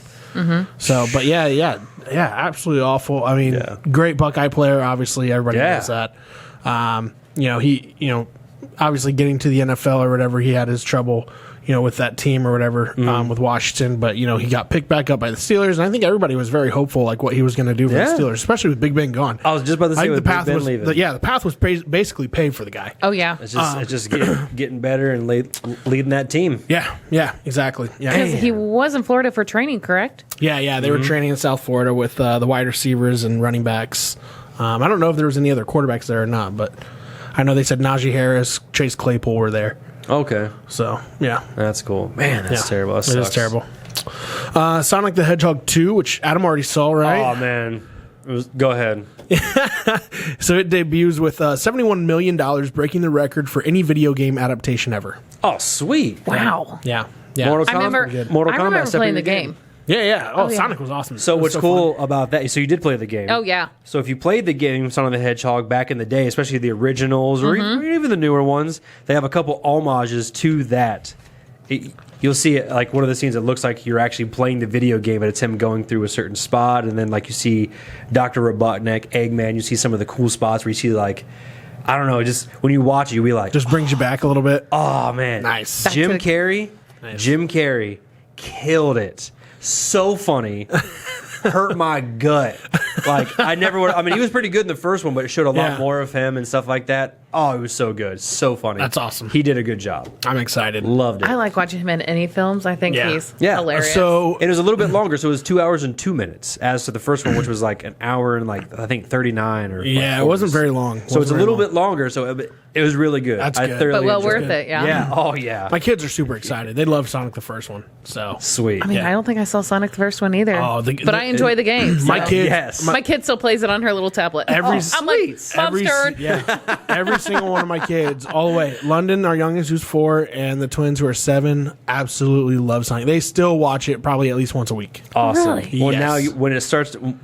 So, but yeah, absolutely awful. I mean, great Buckeye player. Obviously, everybody Yeah. knows that. He obviously getting to the NFL or whatever, he had his trouble, with that team or whatever, with Washington. But he got picked back up by the Steelers, and I think everybody was very hopeful, like what he was going to do for the Steelers, especially with Big Ben gone. I was just about to I say think with the path Big Ben was leaving. the path was basically paved for the guy. Oh, yeah. It's just getting better and leading that team. Yeah, exactly. Yeah, Because he was in Florida for training, correct? Yeah, they were training in South Florida with the wide receivers and running backs. I don't know if there was any other quarterbacks there or not, but I know they said Najee Harris, Chase Claypool were there. Okay, So, yeah. that's cool. Man, that's terrible. That It is sucks. terrible. Sonic the Hedgehog 2, which Adam already saw, right? Oh man, go ahead. So it debuts with $71 million, breaking the record for any video game adaptation ever. Oh, sweet. Wow. Yeah. Mortal I remember, Kombat. Mortal I remember Kombat playing the separated game. Yeah. Oh, yeah. Sonic was awesome. So It was what's cool about that? So you did play the game. Oh, yeah. So if you played the game Sonic the Hedgehog back in the day, especially the originals or even the newer ones, they have a couple homages to that. You'll see it like one of the scenes. It looks like you're actually playing the video game, and it's him going through a certain spot, and then like you see Dr. Robotnik, Eggman. You see some of the cool spots where you see like, I don't know, just when you watch it, you'll be like, Just brings you back a little bit. oh man, Nice. Jim Carrey killed it. So funny. Hurt my gut. Like I never would. I mean, he was pretty good in the first one, but it showed a lot more of him and stuff like that. Oh, it was so good, so funny. That's awesome. He did a good job. I'm excited. Loved it. I like watching him in any films. I think he's hilarious. So It was a little bit longer, so it was 2 hours and 2 minutes, as to the first one, which was like an hour and like I think 39 or. yeah, it wasn't very long. So it's a little bit longer. So it was really good. That's I good. thoroughly But well enjoyed worth it, yeah. Yeah. Oh yeah. My kids are super excited. They love Sonic the first one. So Sweet. I mean, I don't think I saw Sonic the first one either. Oh, but I enjoy the game. my so. kid, Yes. My kid still plays it on her little tablet. I'm like, Mom's turn. every single one of my kids, all the way. London, our youngest, who's 4, and the twins, who are 7, absolutely love Sonic. They still watch it probably at least once a week. Awesome. Really? Well, Yes. now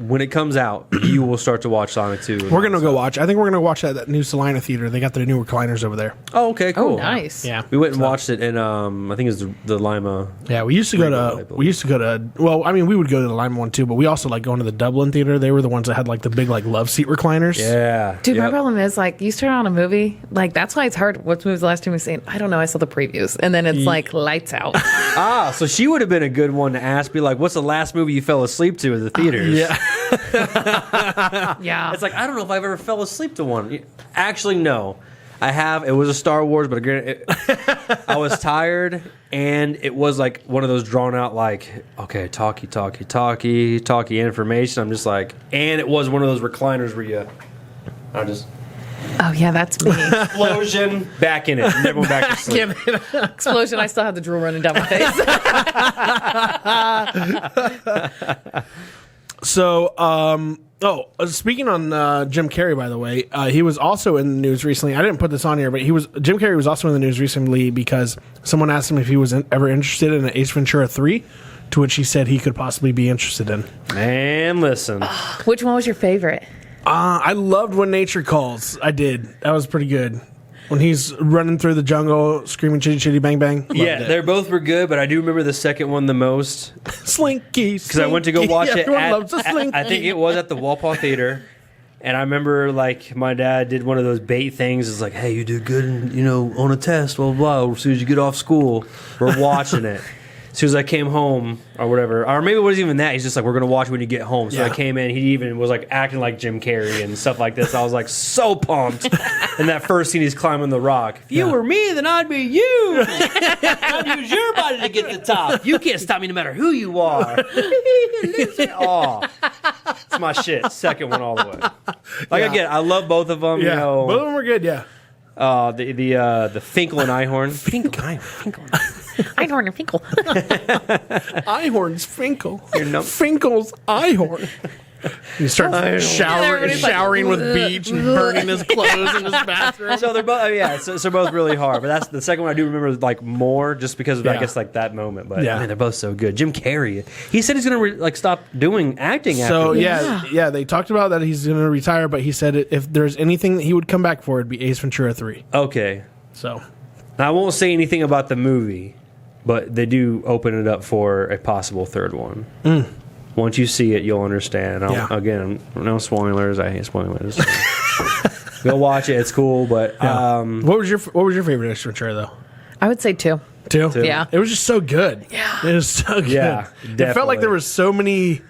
when it comes out, you will start to watch Sonic 2. We're gonna go watch. I think we're gonna watch that new Salina theater. They got their new recliners over there. Oh, okay, cool. Oh, nice. Yeah, We went and watched it in I think it was the Lima. yeah. We used to go to. We used to go to. Well, I mean, we would go to the Lima one too, but we also like going to the Dublin theater. They were the ones that had like the big like love seat recliners. Yeah. Dude, my Yep. problem is like you turn on a movie, like that's why it's hard. What movie was the last time we seen? I don't know. I saw the previews, and then it's like lights out. Ah, so she would have been a good one to ask. Be like, "What's the last movie you fell asleep to in the theaters?" Yeah. Yeah, It's like I don't know if I've ever fell asleep to one. Actually, no. I have. It was a Star Wars, but I was tired, and it was like one of those drawn out, like, okay, talkie information. I'm just like, and it was one of those recliners where I just oh yeah, that's me. explosion back in it. Never went back to sleep. Explosion. I still have the drool running down my face. So, speaking on Jim Carrey, by the way, he was also in the news recently. I didn't put this on here, but Jim Carrey was also in the news recently because someone asked him if he was ever interested in an Ace Ventura 3, to which he said he could possibly be interested in. Man, listen. Which one was your favorite? I loved When Nature Calls. I did. That was pretty good. When he's running through the jungle, screaming chitty chitty bang bang. Loved Yeah, it. they both were good, but I do remember the second one the most. Slinky. Because I went to go watch it Everyone loves a at, Slinky. I think it was at the Walpole Theater. And I remember, like, my dad did one of those bait things. It's like, hey, you did good, on a test, blah, blah, blah. As soon as you get off school, we're watching it. As soon as I came home or whatever, or maybe it wasn't even that. He's just like, we're going to watch it when you get home. So Yeah. I came in. He even was, like, acting like Jim Carrey and stuff like this. I was, like, so pumped. And that first scene, he's climbing the rock. If you were me, then I'd be you. I'd use your body to get to the top. You can't stop me no matter who you are. Oh, it's my shit. Second one all the way. Like again, I love both of them. Yeah, both of them were good. Yeah, the Finkel and Einhorn. Einhorn and Finkel. Einhorn's Finkel. Your Finkel's Einhorn. He starts showering with like, beach and burning his clothes in his bathroom. So they're both, so both really hard. But that's the second one I do remember like more, just because of I Yeah. guess like that moment. But Yeah. man, they're both so good. Jim Carrey, he said he's gonna stop doing acting. So after this. yeah, they talked about that he's going to retire, but he said if there's anything that he would come back for, it'd be Ace Ventura 3. Okay. So Now, I won't say anything about the movie, but they do open it up for a possible third one. Once you see it, you'll understand. Yeah. Again, no spoilers. I hate spoilers. Go watch it. It's cool. But what was your favorite Ace Ventura though? I would say 2. Two? Yeah. It was just so good. Yeah. It was so good. Yeah, It felt definitely. like there were so many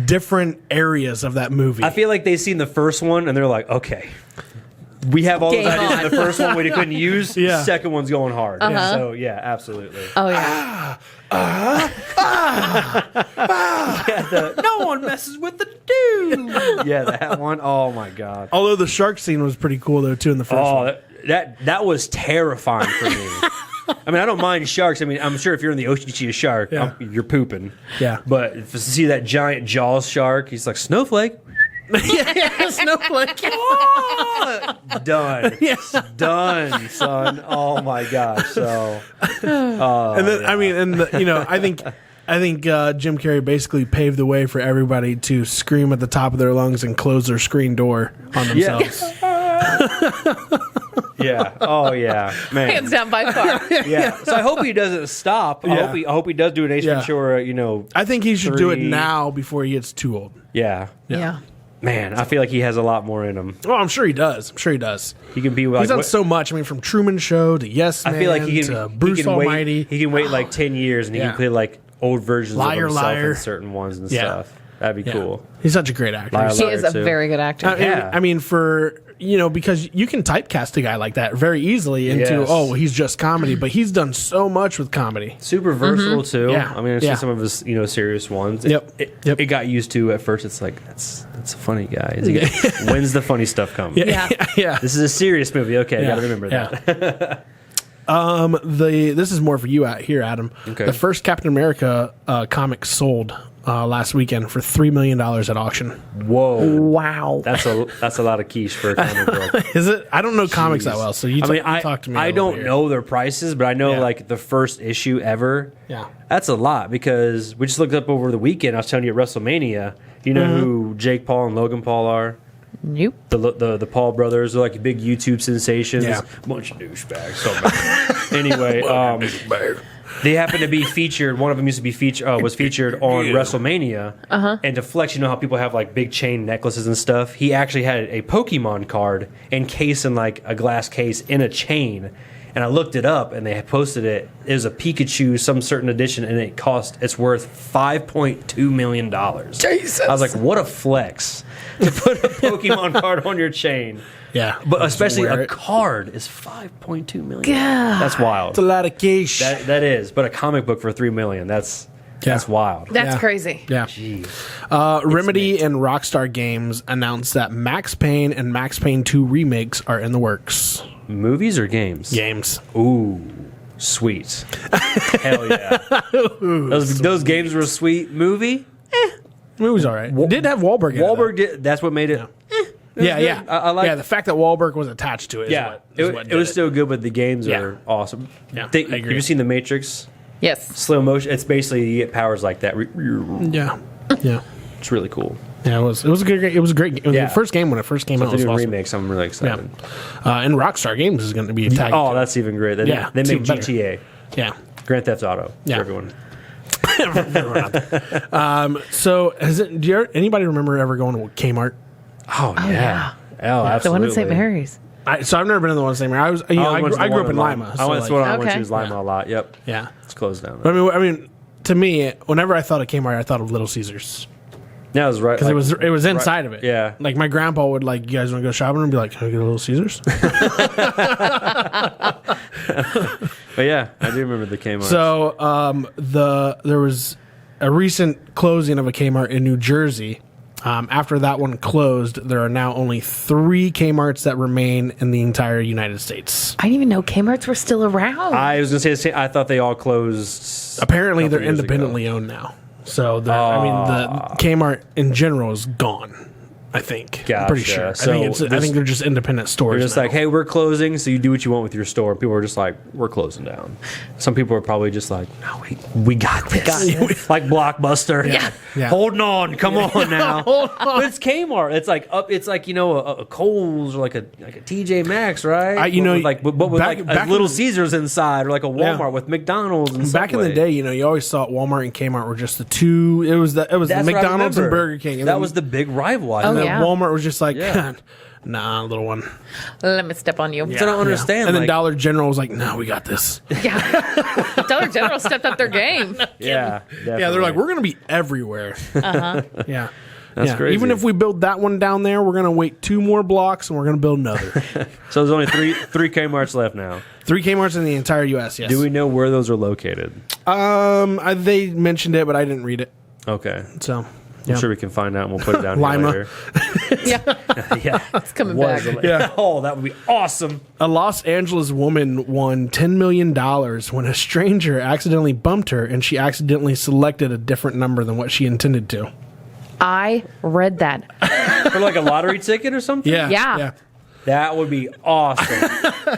different areas of that movie. I feel like they've seen the first one and they're like, okay, we have all those Game ideas on. in the first one we couldn't use. Yeah. Second one's going hard. So, yeah, absolutely. Oh yeah. No one messes with the dude. Yeah, that one. Oh, my God. Although the shark scene was pretty cool though too in the first one. Oh, that was terrifying for me. I mean, I don't mind sharks. I mean, I'm sure if you're in the ocean, you see a shark, you're pooping. Yeah. But to see that giant Jaws shark, he's like, snowflake. Snowflake. Done. Yes. Done, son. Oh my gosh. So. And then I mean, and I think Jim Carrey basically paved the way for everybody to scream at the top of their lungs and close their screen door on themselves. Yeah. Oh yeah, man. Hands down by far. Yeah. So I hope he doesn't stop. I hope he does do an Ace Ventura. I think he should do it now before he gets too old. Yeah. Yeah. Man, I feel like he has a lot more in him. Oh, I'm sure he does. He can be like, he's done so much. I mean, from Truman Show to Yes Man, I feel like to Bruce Almighty. He can wait like 10 years and he can play like old versions of himself in certain ones and stuff. That'd be cool. He's such a great actor. He is a very good actor. I mean, because you can typecast a guy like that very easily into, he's just comedy, but he's done so much with comedy. Super versatile too. Yeah. I mean, I've seen some of his, serious ones. It got used to at first. It's like, that's a funny guy. When's the funny stuff come? Yeah. This is a serious movie. Okay, I gotta remember that. This is more for you out here, Adam. Okay. The first Captain America comic sold last weekend for $3 million at auction. Whoa! Wow, that's a lot of quiche for a comic book. Is it? I don't know comics that well, so you talk to me. I don't know their prices, but I know like the first issue ever. Yeah, that's a lot because we just looked up over the weekend. I was telling you at WrestleMania. You know who Jake Paul and Logan Paul are? Nope. The Paul brothers are like big YouTube sensations. Yeah. Bunch of douchebags. So bad. Anyway, they happen to be featured. One of them used to be was featured on WrestleMania. And to flex, how people have like big chain necklaces and stuff. He actually had a Pokemon card encased in like a glass case in a chain. And I looked it up, and they had posted it. It was a Pikachu, some certain edition, and it's worth $5.2 million. Jesus! I was like, what a flex to put a Pokemon card on your chain. Yeah, but especially a card is $5.2 million. Yeah, that's wild. It's a lot of cash. That is, but a comic book for $3 million. That's wild. That's crazy. Yeah. Remedy and Rockstar Games announced that Max Payne and Max Payne 2 remakes are in the works. Movies or games? Games. Ooh, sweet. Hell yeah. Those games were sweet. Movie? Movie's all right. Did have Wahlberg in it. Wahlberg did. That's what made it. Yeah. I like the fact that Wahlberg was attached to it. It was still good, but the games are awesome. Yeah, I agree. Have you seen The Matrix? Yes. Slow motion. It's basically you get powers like that. Yeah. It's really cool. Yeah, it was a good. It was a great game. The first game when it first came out. If they're doing doing remakes, I'm really excited. Yeah. And Rockstar Games is going to be attacked. Oh, that's even great. They make GTA. Yeah. Grand Theft Auto for everyone. So, anybody remember ever going to Kmart? Oh yeah. Oh, absolutely. The one in St. Mary's. So I've never been in the one in St. Mary's. I grew up in Lima. That's the one I went to. Was Lima a lot. Yep. Yeah. It's closed down. But I mean, to me, whenever I thought of Kmart, I thought of Little Caesars. Yeah, it was right because it was inside of it. Yeah, like my grandpa would you guys want to go shopping and be like, can I get a Little Caesars? But yeah, I do remember the Kmart. So there was a recent closing of a Kmart in New Jersey. After that one closed, there are now only 3 Kmarts that remain in the entire United States. I didn't even know Kmarts were still around. I was going to say, I thought they all closed. Apparently, they're independently owned now. So, the Kmart in general is gone. I think. Gotcha. I'm pretty sure. So I think they're just independent stores. They're just like, hey, we're closing, so you do what you want with your store. People are just like, we're closing down. Some people are probably just like, no, we got this. Like Blockbuster. Yeah. Holding on. Come on now. But it's Kmart. It's like it's like a Kohl's or like a TJ Maxx, right? With Little Caesars inside, or like a Walmart with McDonald's and back Subway. in the day, you always thought Walmart and Kmart were just the two. It was the McDonald's and Burger King. And that was the big rival. Walmart was just like, nah, little one. Let me step on you. I don't understand. And then Dollar General was like, no, we got this. Yeah. Dollar General stepped up their game. Yeah. They're like, we're going to be everywhere. Yeah. That's crazy. Even if we build that one down there, we're going to wait 2 more blocks and we're going to build another. So there's only three Kmarts left now. 3 Kmarts in the entire U.S., yes. Do we know where those are located? They mentioned it, but I didn't read it. Okay. So... I'm sure we can find out and we'll put it down Lima. here Yeah, later. Yeah. it's coming back. Yeah. Oh, that would be awesome. A Los Angeles woman won $10 million when a stranger accidentally bumped her and she accidentally selected a different number than what she intended to. I read that. For like a lottery ticket or something? Yeah. That would be awesome.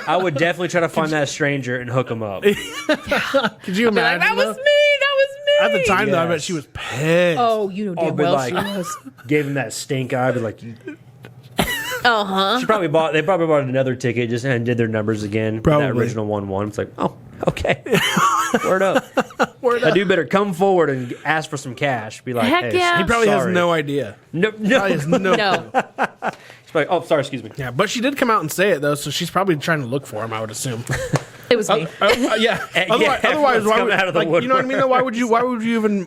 I would definitely try to find that stranger and hook him up. Could you Be like, imagine? that was me. That was me. At the time, though, I bet Yes. she was pissed. Oh, you know damn Be well like, she was. gave him that stink eye. Be like, Uh-huh. They probably bought another ticket just and did their numbers again. Probably. That original 1-1. It's like, oh, okay. Word up. I do better come forward and ask for some cash. Be like, Heck hey, yeah. He probably has sorry. no idea. No. Probably has no. No. It's like, oh, sorry, excuse me. Yeah, but she did come out and say it though, so she's probably trying to look for him. I would assume. It was me. Yeah. Otherwise, everyone's why coming would, out of the like, you know what I mean? Though, woodwork.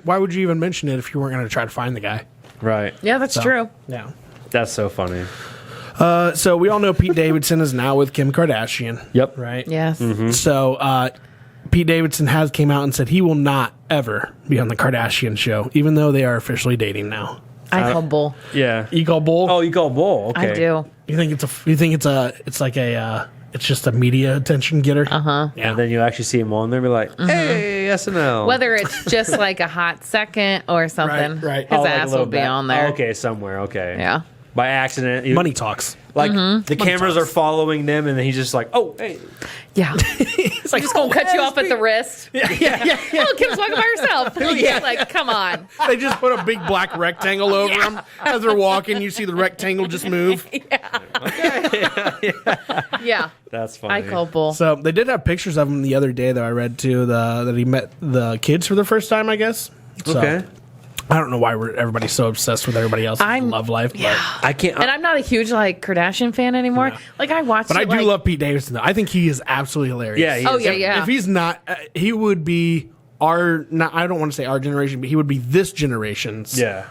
why would you even mention it if you weren't going to try to find the guy? Right. Yeah, that's So, true. Yeah. That's so funny. So we all know Pete Davidson is now with Kim Kardashian. Yep. Right. Yes. So Pete Davidson has came out and said he will not ever be on the Kardashian show, even though they are officially dating now. I call bull. Yeah. You call bull? Oh, you call bull. Okay. I do. You think it's just a media attention getter? Uh-huh. Yeah. And then you actually see him on there and be like, hey, SNL. Whether it's just like a hot second or something, Right. his Oh, like a ass little will be bit. on there. Oh, okay, somewhere. Okay. Yeah. By accident. Money talks. Like the cameras talks. are following them, and then he's just like, "Oh, hey, Yeah. It's like, Just gonna cut you off at the wrist. yeah. Oh, Kim's walking by herself. Yeah. Like, come on. They just put a big black rectangle over them as they're walking. You see the rectangle just move. Yeah. that's funny." I call bull. So they did have pictures of him the other day, though. I read too that he met the kids for the first time. I guess. So, Okay. I don't know why everybody's so obsessed with everybody else's love life. But, I can't. And I'm not a huge like Kardashian fan anymore. No. Like I watched but I it, do like, love Pete Davidson. Though I think he is absolutely hilarious. Yeah, he Oh is. yeah, yeah. If he's not, he would be our. Not, I don't want to say our generation, but he would be this generation's Yeah.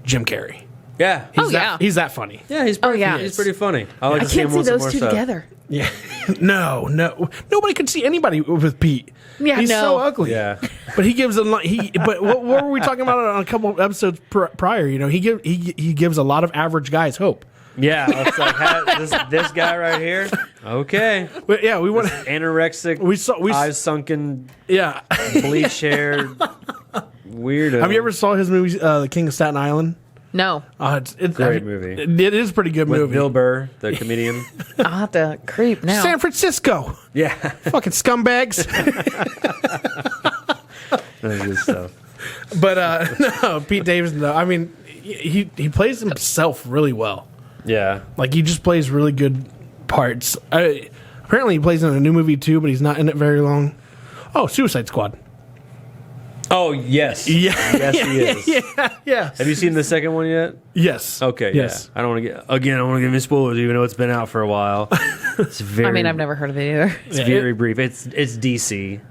Jim Carrey. Yeah. Oh, yeah. He's that funny. Yeah, he's pretty, yeah. he's pretty funny. I like I to see him can't see on some those more two stuff. together. Yeah. No, nobody could see anybody with Pete. Yeah, he's no. so ugly. Yeah. But he gives a lot. But what were we talking about on a couple of episodes prior? You know, he gives a lot of average guys hope. Yeah. It's like this guy right here. Okay. But yeah, we want. Anorexic. We eyes sunken, yeah. bleach haired, weirdo. Have you ever saw his movie, The King of Staten Island? No. It's Great movie. It is a pretty good with movie. Bill Burr, the comedian? I'll have to creep now. San Francisco, Yeah. fucking scumbags. That's good stuff. But no, Pete Davidson. Though, I mean, he plays himself really well. Yeah. Like he just plays really good parts. Apparently, he plays in a new movie too, but he's not in it very long. Oh, Suicide Squad. Oh, yes. Yeah. Yes, he is. Yeah. Have you seen the second one yet? Yes. Okay, Yes. yeah. I don't want to get I don't want to give any spoilers, even though it's been out for a while. It's very. I mean, I've never heard of it either. It's very brief. It's DC.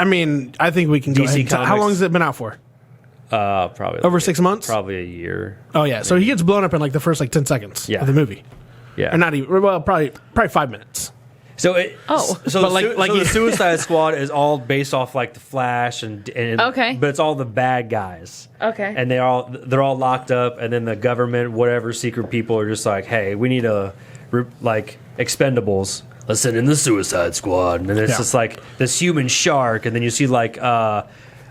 I mean, I think we can go DC ahead. And how Comics. long has it been out for? Probably Over 6 months? Probably a year. Oh yeah. So he gets blown up in like the first 10 seconds Yeah. of the movie, Yeah. or not even. Well, probably 5 minutes. So it. Oh. So, But like the you- Suicide Squad is all based off like the Flash and Okay. but it's all the bad guys. Okay. And they're all locked up, and then the government, whatever secret people are just like, hey, we need like Expendables. Let's send in the Suicide Squad, and it's Yeah. just like this human shark, and then you see like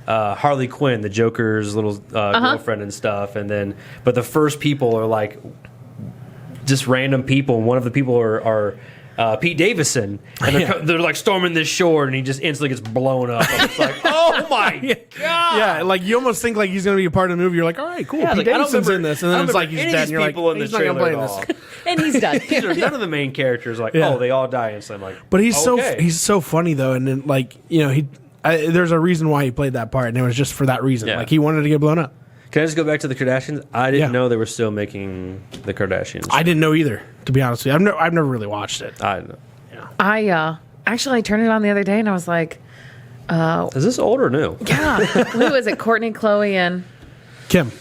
Harley Quinn, the Joker's little girlfriend and stuff, but the first people are like just random people, and one of the people are Pete Davidson, and they're like storming this shore, and he just instantly gets blown up. I'm just like, oh my god! Yeah, like you almost think like he's going to be a part of the movie. You're like, all right, cool. Yeah, Pete like, I don't Davidson's in remember- this, and then I it's don't like he's remember dead. any And you're of like, these people in the he's not going to play trailer in at this. And he's done. These are none of the main characters like, Yeah. oh, they all die instantly. I'm like, But he's okay. so funny though, and then like there's a reason why he played that part, and it was just for that reason. Yeah. Like he wanted to get blown up. Can I just go back to the Kardashians? I didn't Yeah. know they were still making the Kardashians. I didn't know either, to be honest with you. I've never really watched it. I don't know. I actually turned it on the other day and I was like, Is this old or new? yeah. Who is it? Courtney, Chloe, and Kim,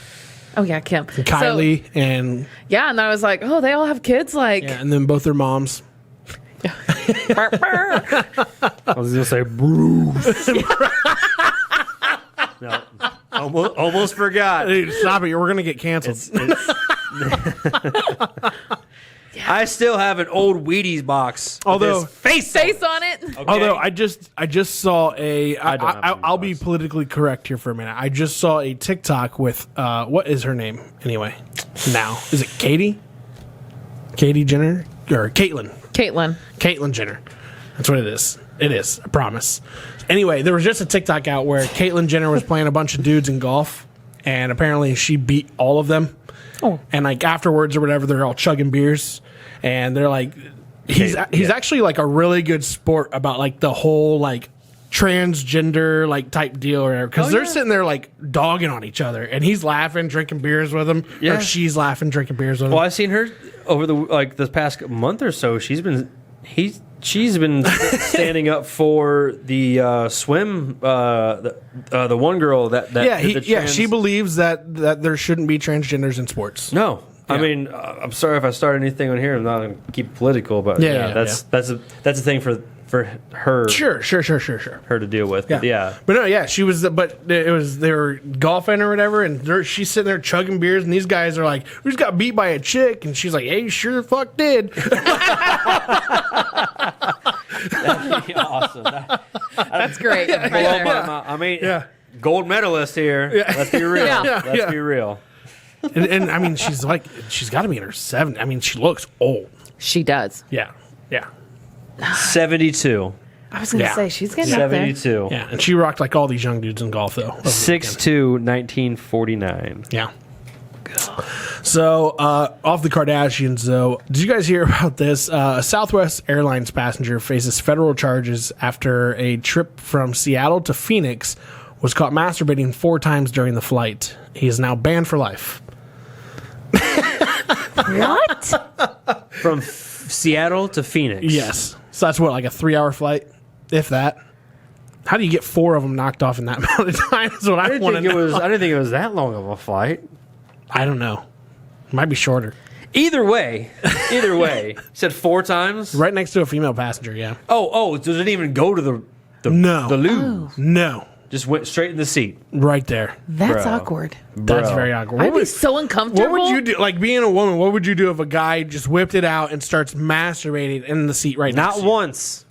oh yeah, Kim. Kylie, So, and yeah, and I was like, oh, they all have kids. Like, and then both their moms. burr, burr. I was gonna say Bruce. No. Almost forgot. Dude, stop it. We're going to get canceled. I still have an old Wheaties box. Although with his Face on it. Okay? Although I just saw I'll be box. politically correct here for a minute. I just saw a TikTok with what is her name anyway? Now is it Katie Jenner or Caitlyn Jenner? That's what it is. It is. I promise. Anyway, there was just a TikTok out where Caitlyn Jenner was playing a bunch of dudes in golf, and apparently she beat all of them. Oh. And like afterwards or whatever, they're all chugging beers, and they're like, he's actually like a really good sport about like the whole like transgender like type deal or whatever, because they're sitting there like dogging on each other, and he's laughing, drinking beers with them, or she's laughing, drinking beers with him. Well, I've seen her over this past month or so. She's been standing up for the swim. The one girl that she believes that there shouldn't be transgenders in sports. No. Yeah. I mean, I'm sorry if I start anything on here. I'm not going to keep it political, but that's a thing for her. Sure. Her to deal with. But But no, yeah, she was. But they were golfing or whatever, and she's sitting there chugging beers, and these guys are like, "We just got beat by a chick," and she's like, "Hey, you sure the fuck did." That'd be awesome. That's great. Right there. I mean, gold medalist here. Yeah. Let's be real. Let's be real. And I mean, she's got to be in her 70s. I mean, she looks old. She does. Yeah. 72. I was going to say, she's getting up there. 72. Yeah, and she rocked like all these young dudes in golf, though. 6'2", 1949. Yeah. So, off the Kardashians, though, did you guys hear about this? A Southwest Airlines passenger faces federal charges after a trip from Seattle to Phoenix was caught masturbating 4 times during the flight. He is now banned for life. What? From Seattle to Phoenix. Yes. So that's what, like a 3-hour flight, if that. How do you get 4 of them knocked off in that amount of time? Is what I want to know. I didn't think it was that long of a flight. I don't know. It might be shorter. Either way. You said 4 times? Right next to a female passenger, yeah. Oh, so it didn't even go to the No. the loo. No. Just went straight in the seat. Right there. That's Bro. awkward. That's very awkward. I'd be so uncomfortable. What would you do? Like being a woman, what would you do if a guy just whipped it out and starts masturbating in the seat right next Not to you? once.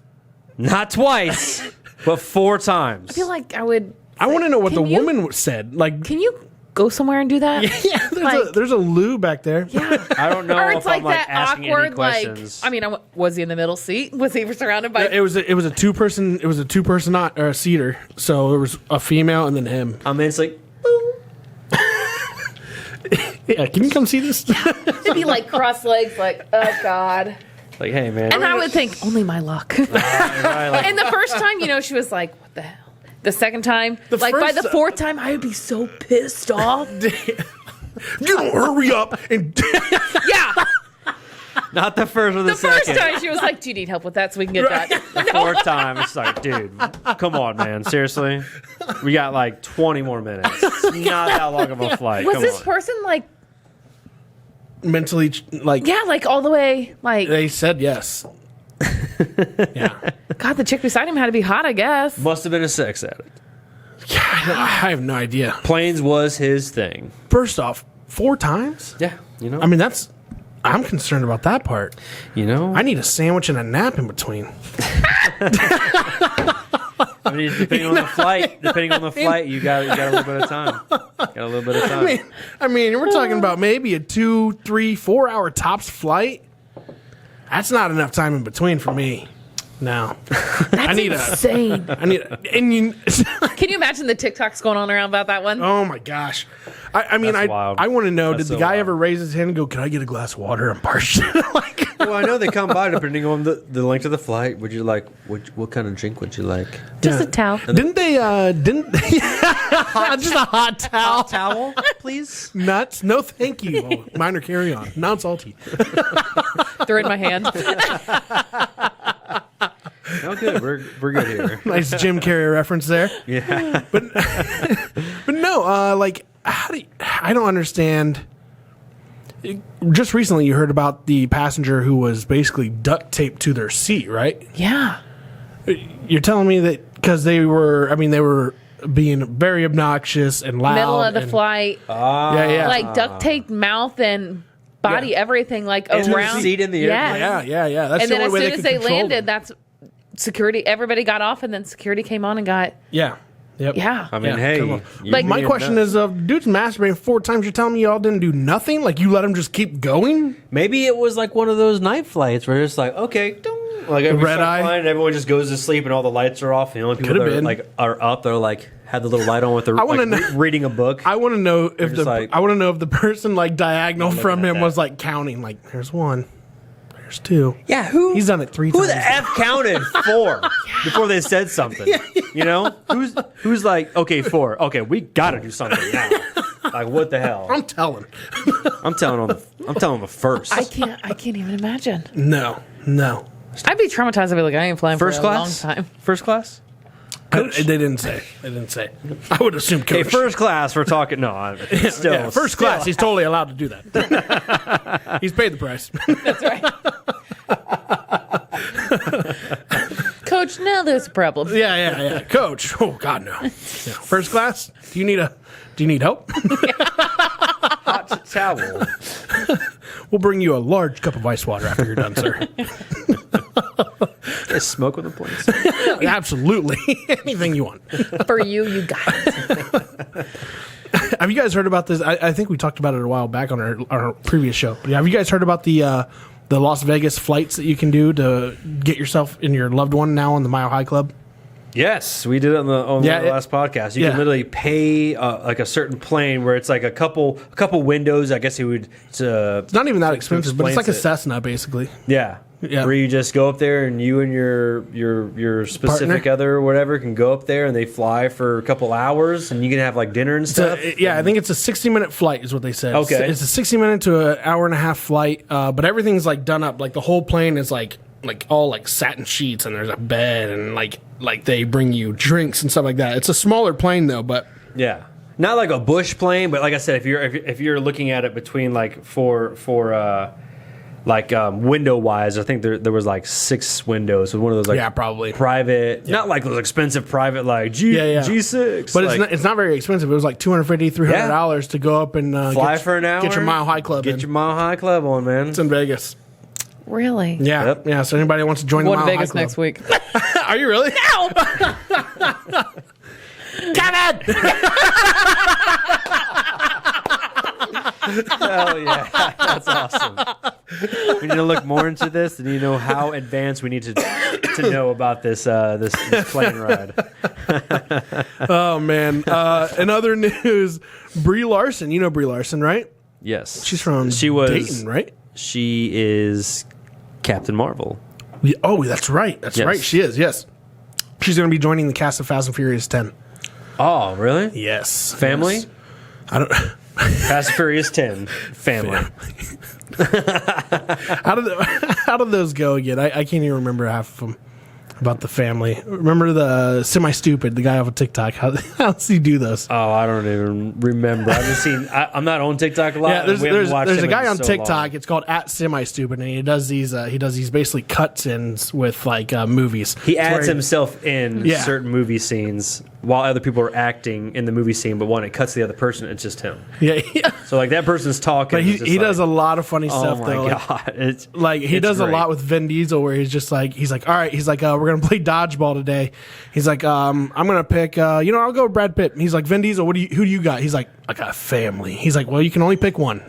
Not twice. But 4 times. I feel like I would. I want to know what the Can you- woman said. Like, Can you go somewhere and do that? yeah, there's a loo back there. Yeah. I don't know Or if it's like I'm like that asking any awkward, like, questions. I mean, was he in the middle seat? Was he surrounded by? It was a 2-person seater. So there was a female and then him. I mean, it's like, Yeah, can you come see this? It'd be like cross legs, like, oh God. hey, man. And I would think, only my luck. Right, like, And the first time, she was like, what the hell? The second time, by first- the 4th time, I would be so pissed off. You don't hurry up and Yeah. not the first or the, The second. first time, she was like, do you need help with that so we can get that? The 4th time, it's like, dude, come on, man. Seriously? We got like 20 more minutes. It's not that long of a flight. Was Come this on. person like, mentally like all the way, like, they said yes. Yeah. God, the chick beside him had to be hot, I guess. Must have been a sex addict. I have no idea. Planes was his thing. First off, 4 times? Yeah, you know. I mean, I'm concerned about that part. I I need a sandwich and a nap in between. mean, depending on the flight, you got a little bit of time. I mean, we're talking about maybe a 2, 3, 4 hour tops flight. That's not enough time in between for me. No. I need Insane. and you, Can you imagine the TikToks going on around about that one? oh my gosh. I mean, That's wild. I want to know, That's did the so guy wild. ever raise his hand and go, can I get a glass of water? I'm parched. Like, Well, I know they come by depending on the length of the flight. Would you like? What kind of drink would you like? Just a towel. Didn't they, just a hot towel. Towel, please. Nuts? No, thank you. Oh, minor carry on. Not salty. They're in my hand. Oh, good. We're good here. Nice Jim Carrey reference there. Yeah. But no, like, I don't understand. Just recently, you heard about the passenger who was basically duct taped to their seat, right? Yeah. You're telling me that because they were being very obnoxious and loud. Middle of the flight, Yeah. like duct taped mouth and body, everything like And around. seat in the airplane. Yeah. That's And the then only as way soon they as could they control landed, them. that's security. Everybody got off, and then security came on and got. Yeah. Yep. Yeah. I mean, Yeah, hey. come on. you Like, My being question nuts. is, dude's masturbating 4 times. You're telling me y'all didn't do nothing? Like, you let him just keep going? Maybe it was like one of those night flights where it's like, okay, like every Red eye? flying, and everyone just goes to sleep and all the lights are off. And the only people Could've that are, been. like are up, they're like have the little light on with their wanna like, know- reading a book. I want to know if just like- I want to know if the person like diagonal looking from at him that. was like counting. Like, there's 1, there's 2. yeah, who He's done it 3 Who times. the f counted 4 before they said something? You know, who's like, okay, 4. Okay, we got to do something now. Like, what the hell? I'm telling. I'm telling on the first. I can't even imagine. No. I'd be traumatized. I'd be like, I ain't flying First for class. a long time. First class. They didn't say. I would assume coach. Okay, first class. We're talking. No, still yeah, first class. He's totally allowed to do that. He's paid the price. That's right. Coach, now there's a problem. Yeah. Coach. Oh God, no. Yeah. First class. Do you need help? hot towel. We'll bring you a large cup of ice water after you're done, sir. Just smoke with the planes. Absolutely. Anything you want. For you got it. Have you guys heard about this? I think we talked about it a while back on our previous show. But have you guys heard about the Las Vegas flights that you can do to get yourself and your loved one now on the Mile High Club? Yes, we did it on the last podcast. You can literally pay like a certain plane where it's like a couple windows. I guess it would. It's not even that expensive, but it's like a explains it. Cessna, basically. Yeah. Where you just go up there and you and your specific Partner? other or whatever can go up there and they fly for a couple hours and you can have like dinner and stuff. I think it's a 60-minute flight is what they said. Okay. It's a 60-minute to an hour-and-a-half flight, but everything's like done up. Like the whole plane is like all like satin sheets and there's a bed and like they bring you drinks and stuff like that. It's a smaller plane though, but Yeah. Not like a bush plane, but like I said, if you're looking at it between like for window wise, I think there was like 6 windows with one of those like probably private, not like those expensive private like G6, but like, it's not very expensive. It was like $250, $300 to go up and fly for an hour, get your Mile High Club. Get your Mile High Club on, man. It's in Vegas. Really? Yeah, Yep. yeah. So anybody wants to join the Going Mile to Vegas High Club next week. Are you really? Kevin! Hell yeah, that's awesome. We need to look more into this, and you know how advanced we need to know about this plane ride. Oh man! In other news, Brie Larson. You know Brie Larson, right? Yes, She's from Dayton, right? She is Captain Marvel. Yeah, oh, that's right. That's Yes. right. She is. Yes, she's going to be joining the cast of Fast and Furious 10. Oh, really? Yes. Family? Yes. I don't. Fast and Furious 10. Family. How did those go again? I can't even remember half of them about the family. Remember the semi-stupid, the guy off of TikTok? How does he do those? Oh, I don't even remember. I haven't seen. I'm not on TikTok a lot. Yeah, and we haven't watched there's a him guy in on so TikTok. long. It's called @semi-stupid, and he does these basically cuts-ins with like movies. He It's where adds himself in Yeah. certain movie scenes while other people are acting in the movie scene, but when it cuts to the other person, it's just him. Yeah, So like that person's talking. but he does a lot of funny Oh stuff my though. god! Like he it's does great. a lot with Vin Diesel, where he's like, all right, we're gonna play dodgeball today. He's like, I'm gonna pick, I'll go with Brad Pitt. He's like, Vin Diesel, who do you got? He's like, I got a family. He's like, well, you can only pick one.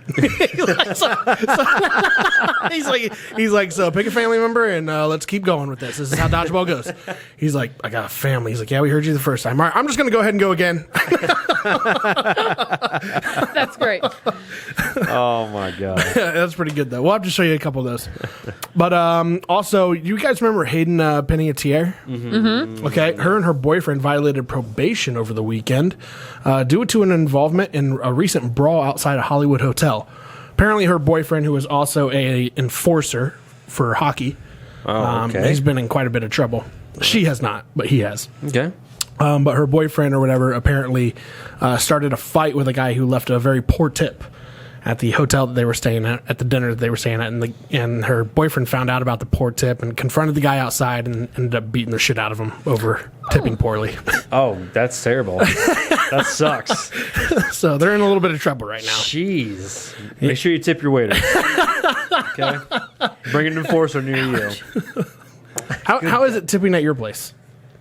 he's like, so pick a family member and let's keep going with this. This is how dodgeball goes. He's like, I got a family. He's like, yeah, we heard you the first time. All right, I'm just gonna go ahead and go again. That's great. Oh my god! That's pretty good though. We'll have to show you a couple of those. But also, you guys remember Hayden Panettiere? Mm-hmm. Okay, her and her boyfriend violated probation over the weekend due to an involvement in a recent brawl outside a Hollywood hotel. Apparently, her boyfriend, who is also a enforcer for hockey, he's been in quite a bit of trouble. She has not, but he has. Okay. But her boyfriend or whatever apparently started a fight with a guy who left a very poor tip at the hotel that they were staying at the dinner that they were staying at, and her boyfriend found out about the poor tip and confronted the guy outside and ended up beating the shit out of him over tipping poorly. Oh, that's terrible. That sucks. So they're in a little bit of trouble right now. Jeez. Make sure you tip your waiter. Okay? Bring an enforcer near you. How is it tipping at your place?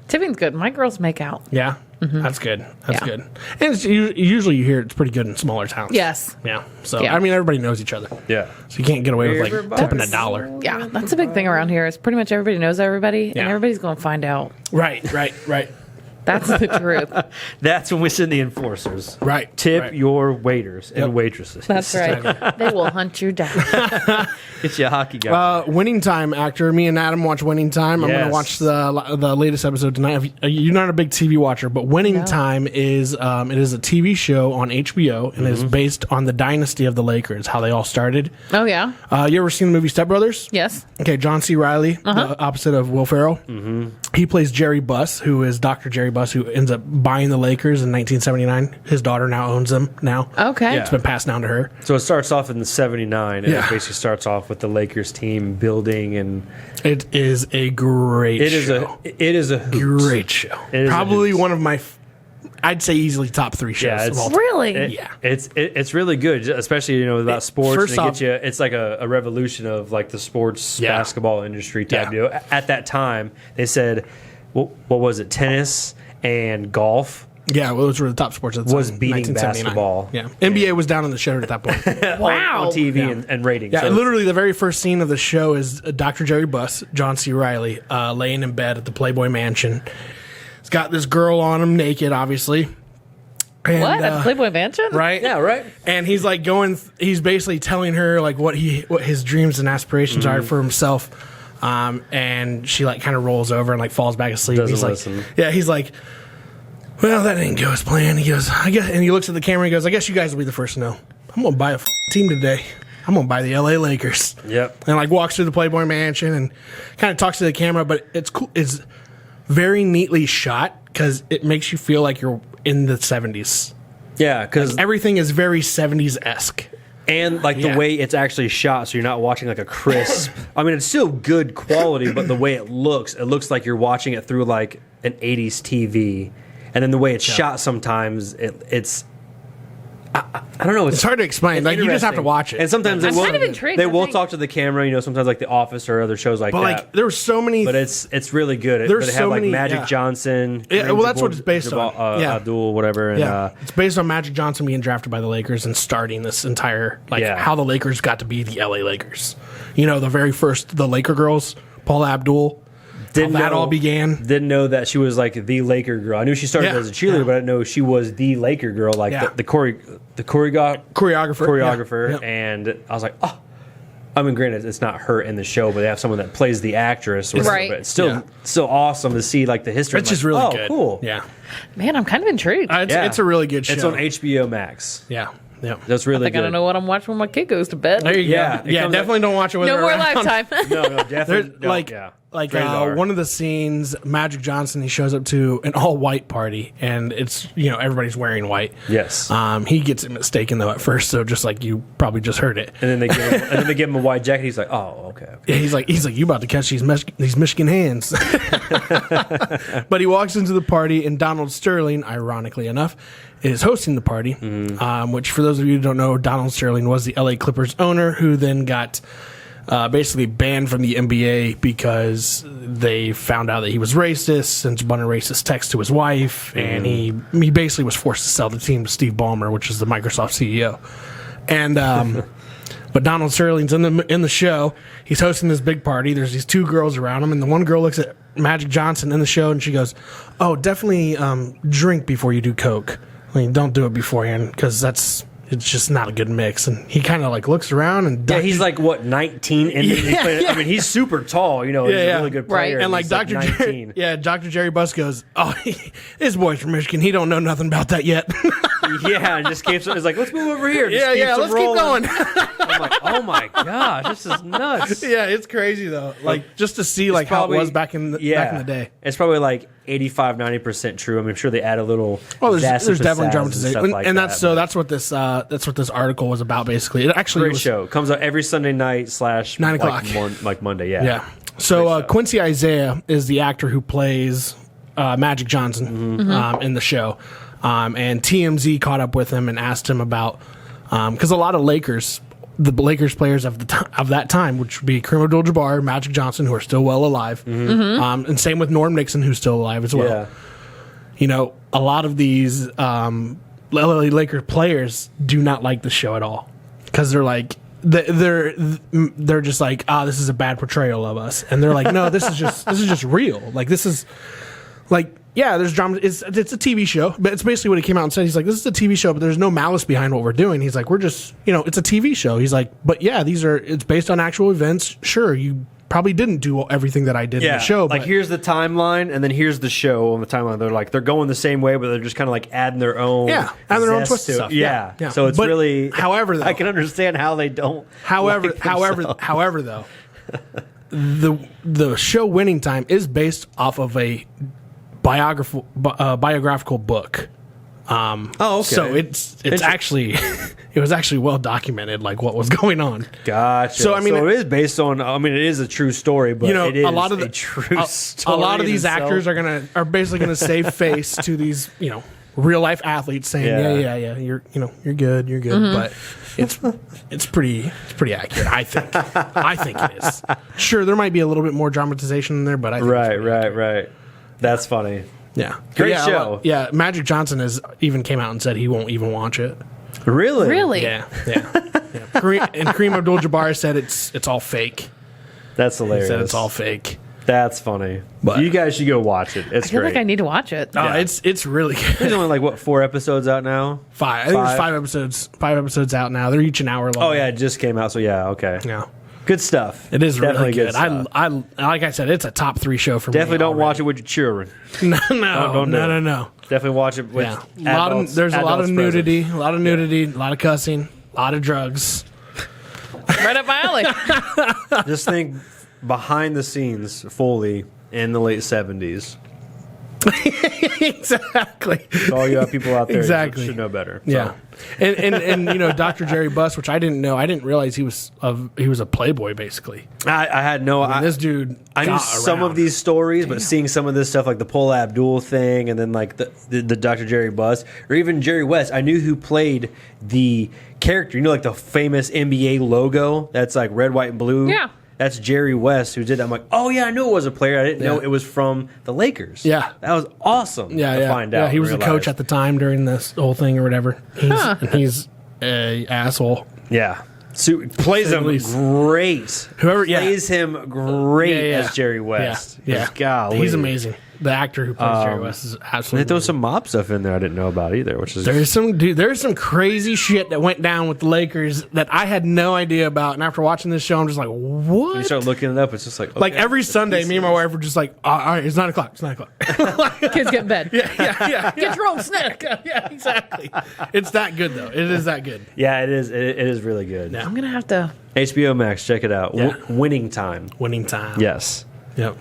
Tipping's good. My girls make out. Yeah? That's good. That's good. And usually you hear it's pretty good in smaller towns. Yes. Yeah. So, Yeah. I mean, everybody knows each other. Yeah. So you can't get away with, like, Everybody. tipping $1. Yeah, that's a big thing around here. Is pretty much everybody knows everybody, Yeah. and everybody's going to find out. Right. That's the truth. That's when we send the enforcers. Right. Tip right. your waiters and waitresses. That's right. They will hunt you down. Get you a hockey guy. Winning Time actor. Me and Adam watch Winning Time. I'm going to Yes. watch the latest episode tonight. You're not a big TV watcher, but Winning Time is it is a TV show on HBO and is based on the dynasty of the Lakers, how they all started. Oh, yeah? You ever seen the movie Step Brothers? Yes. Okay, John C. Reilly, the opposite of Will Ferrell. He plays Jerry Buss, who is Dr. Jerry Buss, who ends up buying the Lakers in 1979. His daughter now owns them now. Okay. Yeah. It's been passed down to her. So it starts off in the 79, and Yeah. it basically starts off with the Lakers team building, and It is a great show. it is a hoot. Great show. It is a Probably hoot. one of my, I'd say easily top 3 shows. Yeah, of all time. Really? Yeah. It's really good, especially about sports. First And it off- gets you. It's like a revolution of like the sports Yeah. basketball industry type Yeah. deal. At that time, they said, what was it? Tennis and golf Yeah, well, those were the top sports at the was time, beating 1979. basketball. Yeah. NBA was down in the shitter at that point. Wow. on TV Yeah. and ratings. Yeah, So literally the very first scene of the show is Dr. Jerry Buss, John C. Reilly, laying in bed at the Playboy Mansion. He's got this girl on him, naked, obviously. And, What? At the Playboy Mansion? Right? Yeah, right. And he's like he's basically telling her like what his dreams and aspirations are for himself. And she like kind of rolls over and like falls back asleep. Doesn't he's like, listen. yeah, he's like, well, that didn't go as planned. He goes, I guess, and he looks at the camera and goes, I guess you guys will be the first to know. I'm gonna buy a team today. I'm gonna buy the LA Lakers. Yep. And like walks through the Playboy Mansion and kind of talks to the camera, but it's cool. It's very neatly shot because it makes you feel like you're in the 70s. Yeah, because Everything is very 70s esque. and like Yeah. the way it's actually shot, so you're not watching like a crisp. I mean, it's still good quality, but the way it looks like you're watching it through like an 80s TV. And then the way it's shot, sometimes it's I don't know. It's hard to explain. Like, you just have to interesting. watch it. And sometimes I'm they will, kind of intrigued, they I will think. talk to the camera. Sometimes like The Office or other shows like But that. like, there were so many. But it's really good. There's But they so have like many- Magic yeah. Johnson. Yeah, Kareem well, that's what it's based on. Yeah. Abdul, whatever. And, yeah, it's based on Magic Johnson being drafted by the Lakers and starting this entire how the Lakers got to be the LA Lakers. The very first the Laker girls, Paula Abdul. How that all began. Didn't know that she was like the Laker girl. I knew she started Yeah, as a cheerleader, yeah. but I didn't know she was the Laker girl, like Yeah. the choreographer. Choreographer. Yeah. And I was like, oh. I mean, granted, it's not her in the show, but they have someone that plays the actress. Or whatever, Right. But it's still awesome to see like the history. It's I'm just like, really oh, good. cool. Yeah. Man, I'm kind of intrigued. It's a really good show. It's on HBO Max. Yeah. Yeah. That's really I think good. I don't know what I'm watching when my kid goes to bed. There you Yeah, go. it Yeah, comes definitely don't watch it with No her more around. Lifetime. No, definitely. There's no, like yeah. like one of the scenes, Magic Johnson, he shows up to an all white party, and it's everybody's wearing white. Yes. He gets it mistaken though at first, so just like you probably just heard it. And then they give him a white jacket. He's like, oh, okay. Yeah, he's like you about to catch these Michigan hands. But he walks into the party, and Donald Sterling, ironically enough, is hosting the party. Which, for those of you who don't know, Donald Sterling was the LA Clippers owner, who then got basically banned from the NBA because they found out that he was racist, sent a bunch of racist texts to his wife, and he basically was forced to sell the team to Steve Ballmer, which is the Microsoft CEO. And but Donald Sterling's in the show. He's hosting this big party. There's these two girls around him, and the one girl looks at Magic Johnson in the show, and she goes, "Oh, definitely drink before you do coke. I mean, don't do it beforehand because it's just not a good mix." And he kind of like looks around and Yeah, he's like what 19, and I mean he's super tall. He's a really good player. Right. and like he's Dr. 19. Dr. Jerry Buss goes, "Oh, this boy's from Michigan. He don't know nothing about that yet." Yeah, and just keeps. It's like let's move over here. Just let's keep going. I'm like, oh my god, this is nuts. Yeah, it's crazy though. Like just to see like how it was back in the day. It's probably like 85-90% true. I mean, I'm sure they add a little. Well, there's zest definitely and dramatization, stuff like and that, that's what this article was about. Basically, it actually great was, show. Comes out every Sunday night / 9 o'clock, like Monday. Yeah. Yeah. So Quincy Isaiah is the actor who plays Magic Johnson in the show, and TMZ caught up with him and asked him about because a lot of the Lakers players of that time, which would be Kareem Abdul-Jabbar, Magic Johnson, who are still well alive, and same with Norm Nixon, who's still alive as well. Yeah. You know, a lot of these LA Lakers players do not like the show at all because they're like. They're just like, this is a bad portrayal of us, and they're like, no, this is just real. Like, this is like, yeah, there's drama. It's a TV show, but it's basically what he came out and said. He's like, this is a TV show, but there's no malice behind what we're doing. He's like, we're just, it's a TV show. He's like, but yeah, it's based on actual events. Sure, you probably didn't do everything that I did in the show. Like, here's the timeline, and then here's the show on the timeline. They're going the same way, but they're just kind of like adding their own, adding their own twist to stuff. Yeah. So it's really. However, though, I can understand how they don't. However, though, the show Winning Time is based off of a biographical book. Okay. So it's actually it was actually well documented, like what was going on. Gotcha. So I mean, it is based on. I mean, it is a true story, but it is a lot of true story. A lot of these actors are basically gonna save face to these real life athletes saying yeah you're good, but it's pretty accurate. I think it is. Sure, there might be a little bit more dramatization in there, but I think right. That's funny. Yeah. Great show. Magic Johnson even came out and said he won't even watch it. Really? Yeah. And Kareem Abdul-Jabbar said it's all fake. That's hilarious. He said it's all fake. That's funny. But you guys should go watch it. It's I feel great. like I need to watch it. It's really good. There's only 4 episodes out now? 5. I think there's 5 episodes. 5 episodes out now. They're each an hour long. Oh yeah, it just came out. So yeah, okay. Yeah. Good stuff. It is definitely really good. stuff. I like I said, it's a top 3 show for me. Definitely don't watch it with your children. No. No. Definitely watch it with adults. There's a lot of adults nudity, a lot of cussing, a lot of drugs. Right up my alley. Just think behind the scenes, Foley in the late 70s. Exactly. So all you people out there should know better. So. Yeah. And Dr. Jerry Buss, which I didn't know. I didn't realize he was a playboy basically. I had no. This dude. I knew some of these stories, but seeing some of this stuff like the Paula Abdul thing, and then like the Dr. Jerry Buss, or even Jerry West. I knew who played the character. Like the famous NBA logo that's like red, white, and blue. Yeah. That's Jerry West who did that. I'm like, oh yeah, I knew it was a player. I didn't know it was from the Lakers. Yeah, that was awesome. To find out. Yeah, he was a coach at the time during this whole thing or whatever. He's a asshole. Yeah, plays him great. Plays him great as Jerry West. Yeah, golly, he's amazing. The actor who plays Jerry West is absolutely. They throw some mob stuff in there I didn't know about either, which is there's some crazy shit that went down with the Lakers that I had no idea about, and after watching this show, I'm just like, what? You start looking it up, it's just like okay, like every Sunday, me and my wife were just like, all right, it's 9 o'clock. It's 9 o'clock. Kids get in bed. Yeah. Get your own snack. Yeah, exactly. It's that good though. It is that good. Yeah, it is. It is really good. Yeah. I'm gonna have to. HBO Max, check it out. Yeah. Winning Time. Winning Time. Yes. Yep.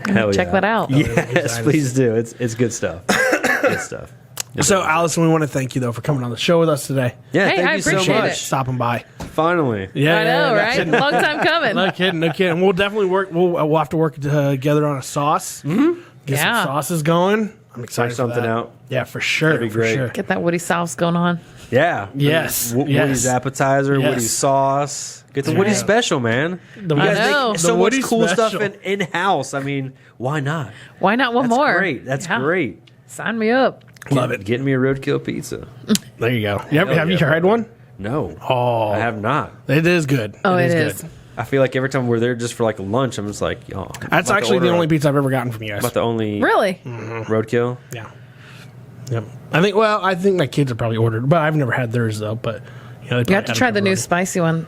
Hell Check that out. Yes, please do. It's good stuff. Good stuff. So, Allison, we want to thank you though for coming on the show with us today. Yeah, Hey, thank I you so appreciate much. it. Stopping by. Finally. Yeah, I know, right? Long time coming. No kidding. We'll definitely work. We'll have to work together on a sauce. Mm-hmm. Get some sauces going. I'm excited for something that. out. Yeah, for sure. That'd be great. Sure. Get that Woody sauce going on. Yeah. Yes. Woody's appetizer, Yes. Woody's sauce. Get the Woody special, man. The I know. So The much Woody cool special. stuff in house. I mean, why not? Why not one That's more? great. That's Yeah. great. Sign me up. Love it. Getting me a roadkill pizza. There you go. Have you yeah, tried one? No. Oh, I have not. It is good. Oh, it is. good. I feel like every time we're there just for like lunch, I'm just like, oh. That's actually the only pizza I've ever gotten from you guys. About the only Really? roadkill. Yeah. Yep. I think my kids have probably ordered, but I've never had theirs though. But they You have to try the new spicy one.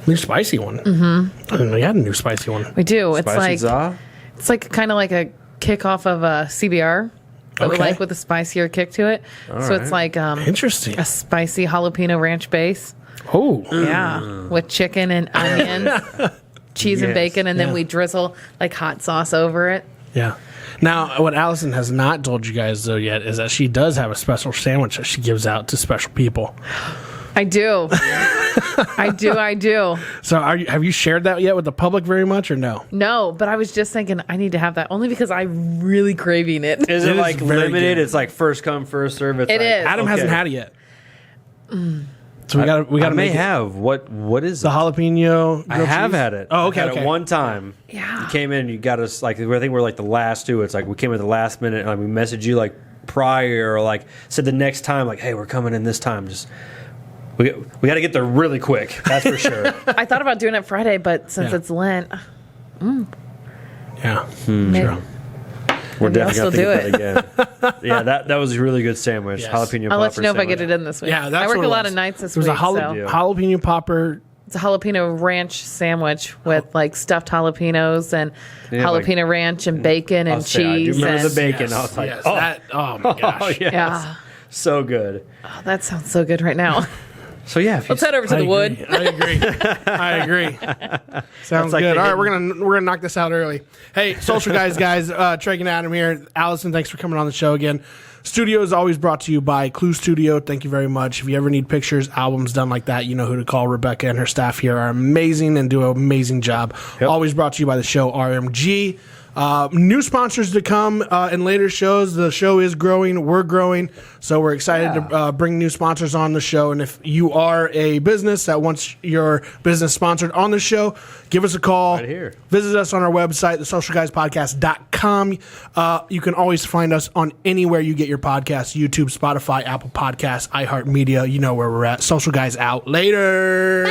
new spicy one. Mm-hmm. I didn't know you had a new spicy one. We do. It's Spicy like za? it's like kind of like a kickoff of a CBR, but Okay. like with a spicier kick to it. So it's like Interesting. a spicy jalapeno ranch base. Oh, Yeah, with chicken and onions, cheese and Yes. bacon, and then Yeah. we drizzle like hot sauce over it. Yeah. Now, what Allison has not told you guys, though, yet is that she does have a special sandwich that she gives out to special people. I do. I do. So have you shared that yet with the public very much or no? No, but I was just thinking I need to have that only because I'm really craving it. Is it like limited? Good. It's like first come, first serve. It is. Adam hasn't had it yet. So we got to make have. What is the jalapeno? I have had it. Oh, okay. I had it one time. Yeah. You came in and you got us like I think we're like the last two. It's like we came at the last minute and like, we messaged you like prior or like said the next time like, hey, we're coming in this time. Just we got to get there really quick. That's for sure. I thought about doing it Friday, but since it's Lent, yeah, maybe. We're definitely I'll going to get that again. Yeah, that was a really good sandwich. Yes. Jalapeno I'll let you know sandwich. if I get it in this week. Yeah, that's I work what a it lot was. of nights this It was week. a jalapeno popper. It's a jalapeno ranch sandwich with like stuffed jalapenos and jalapeno ranch and bacon and cheese. I do remember and the bacon. Yes, I was like, oh my gosh. oh, yes. Yeah. So good. Oh, that sounds so good right now. So yeah, Let's head over to the wood. I agree. Sounds like good. All right, we're gonna knock this out early. Hey, social guys, Trey and Adam here. Allison, thanks for coming on the show again. Studio is always brought to you by Clue Studio. Thank you very much. If you ever need pictures, albums done like that, you know who to call. Rebecca and her staff here are amazing and do an amazing job. Yep. Always brought to you by the show RMG. New sponsors to come in later shows. The show is growing. We're growing. So we're excited to bring new sponsors on the show. And if you are a business that wants your business sponsored on the show, give us a call. Right here. Visit us on our website, thesocialguyspodcast.com. You can always find us on anywhere you get your podcasts, YouTube, Spotify, Apple Podcasts, iHeartMedia. You know where we're at. Social Guys out. Later.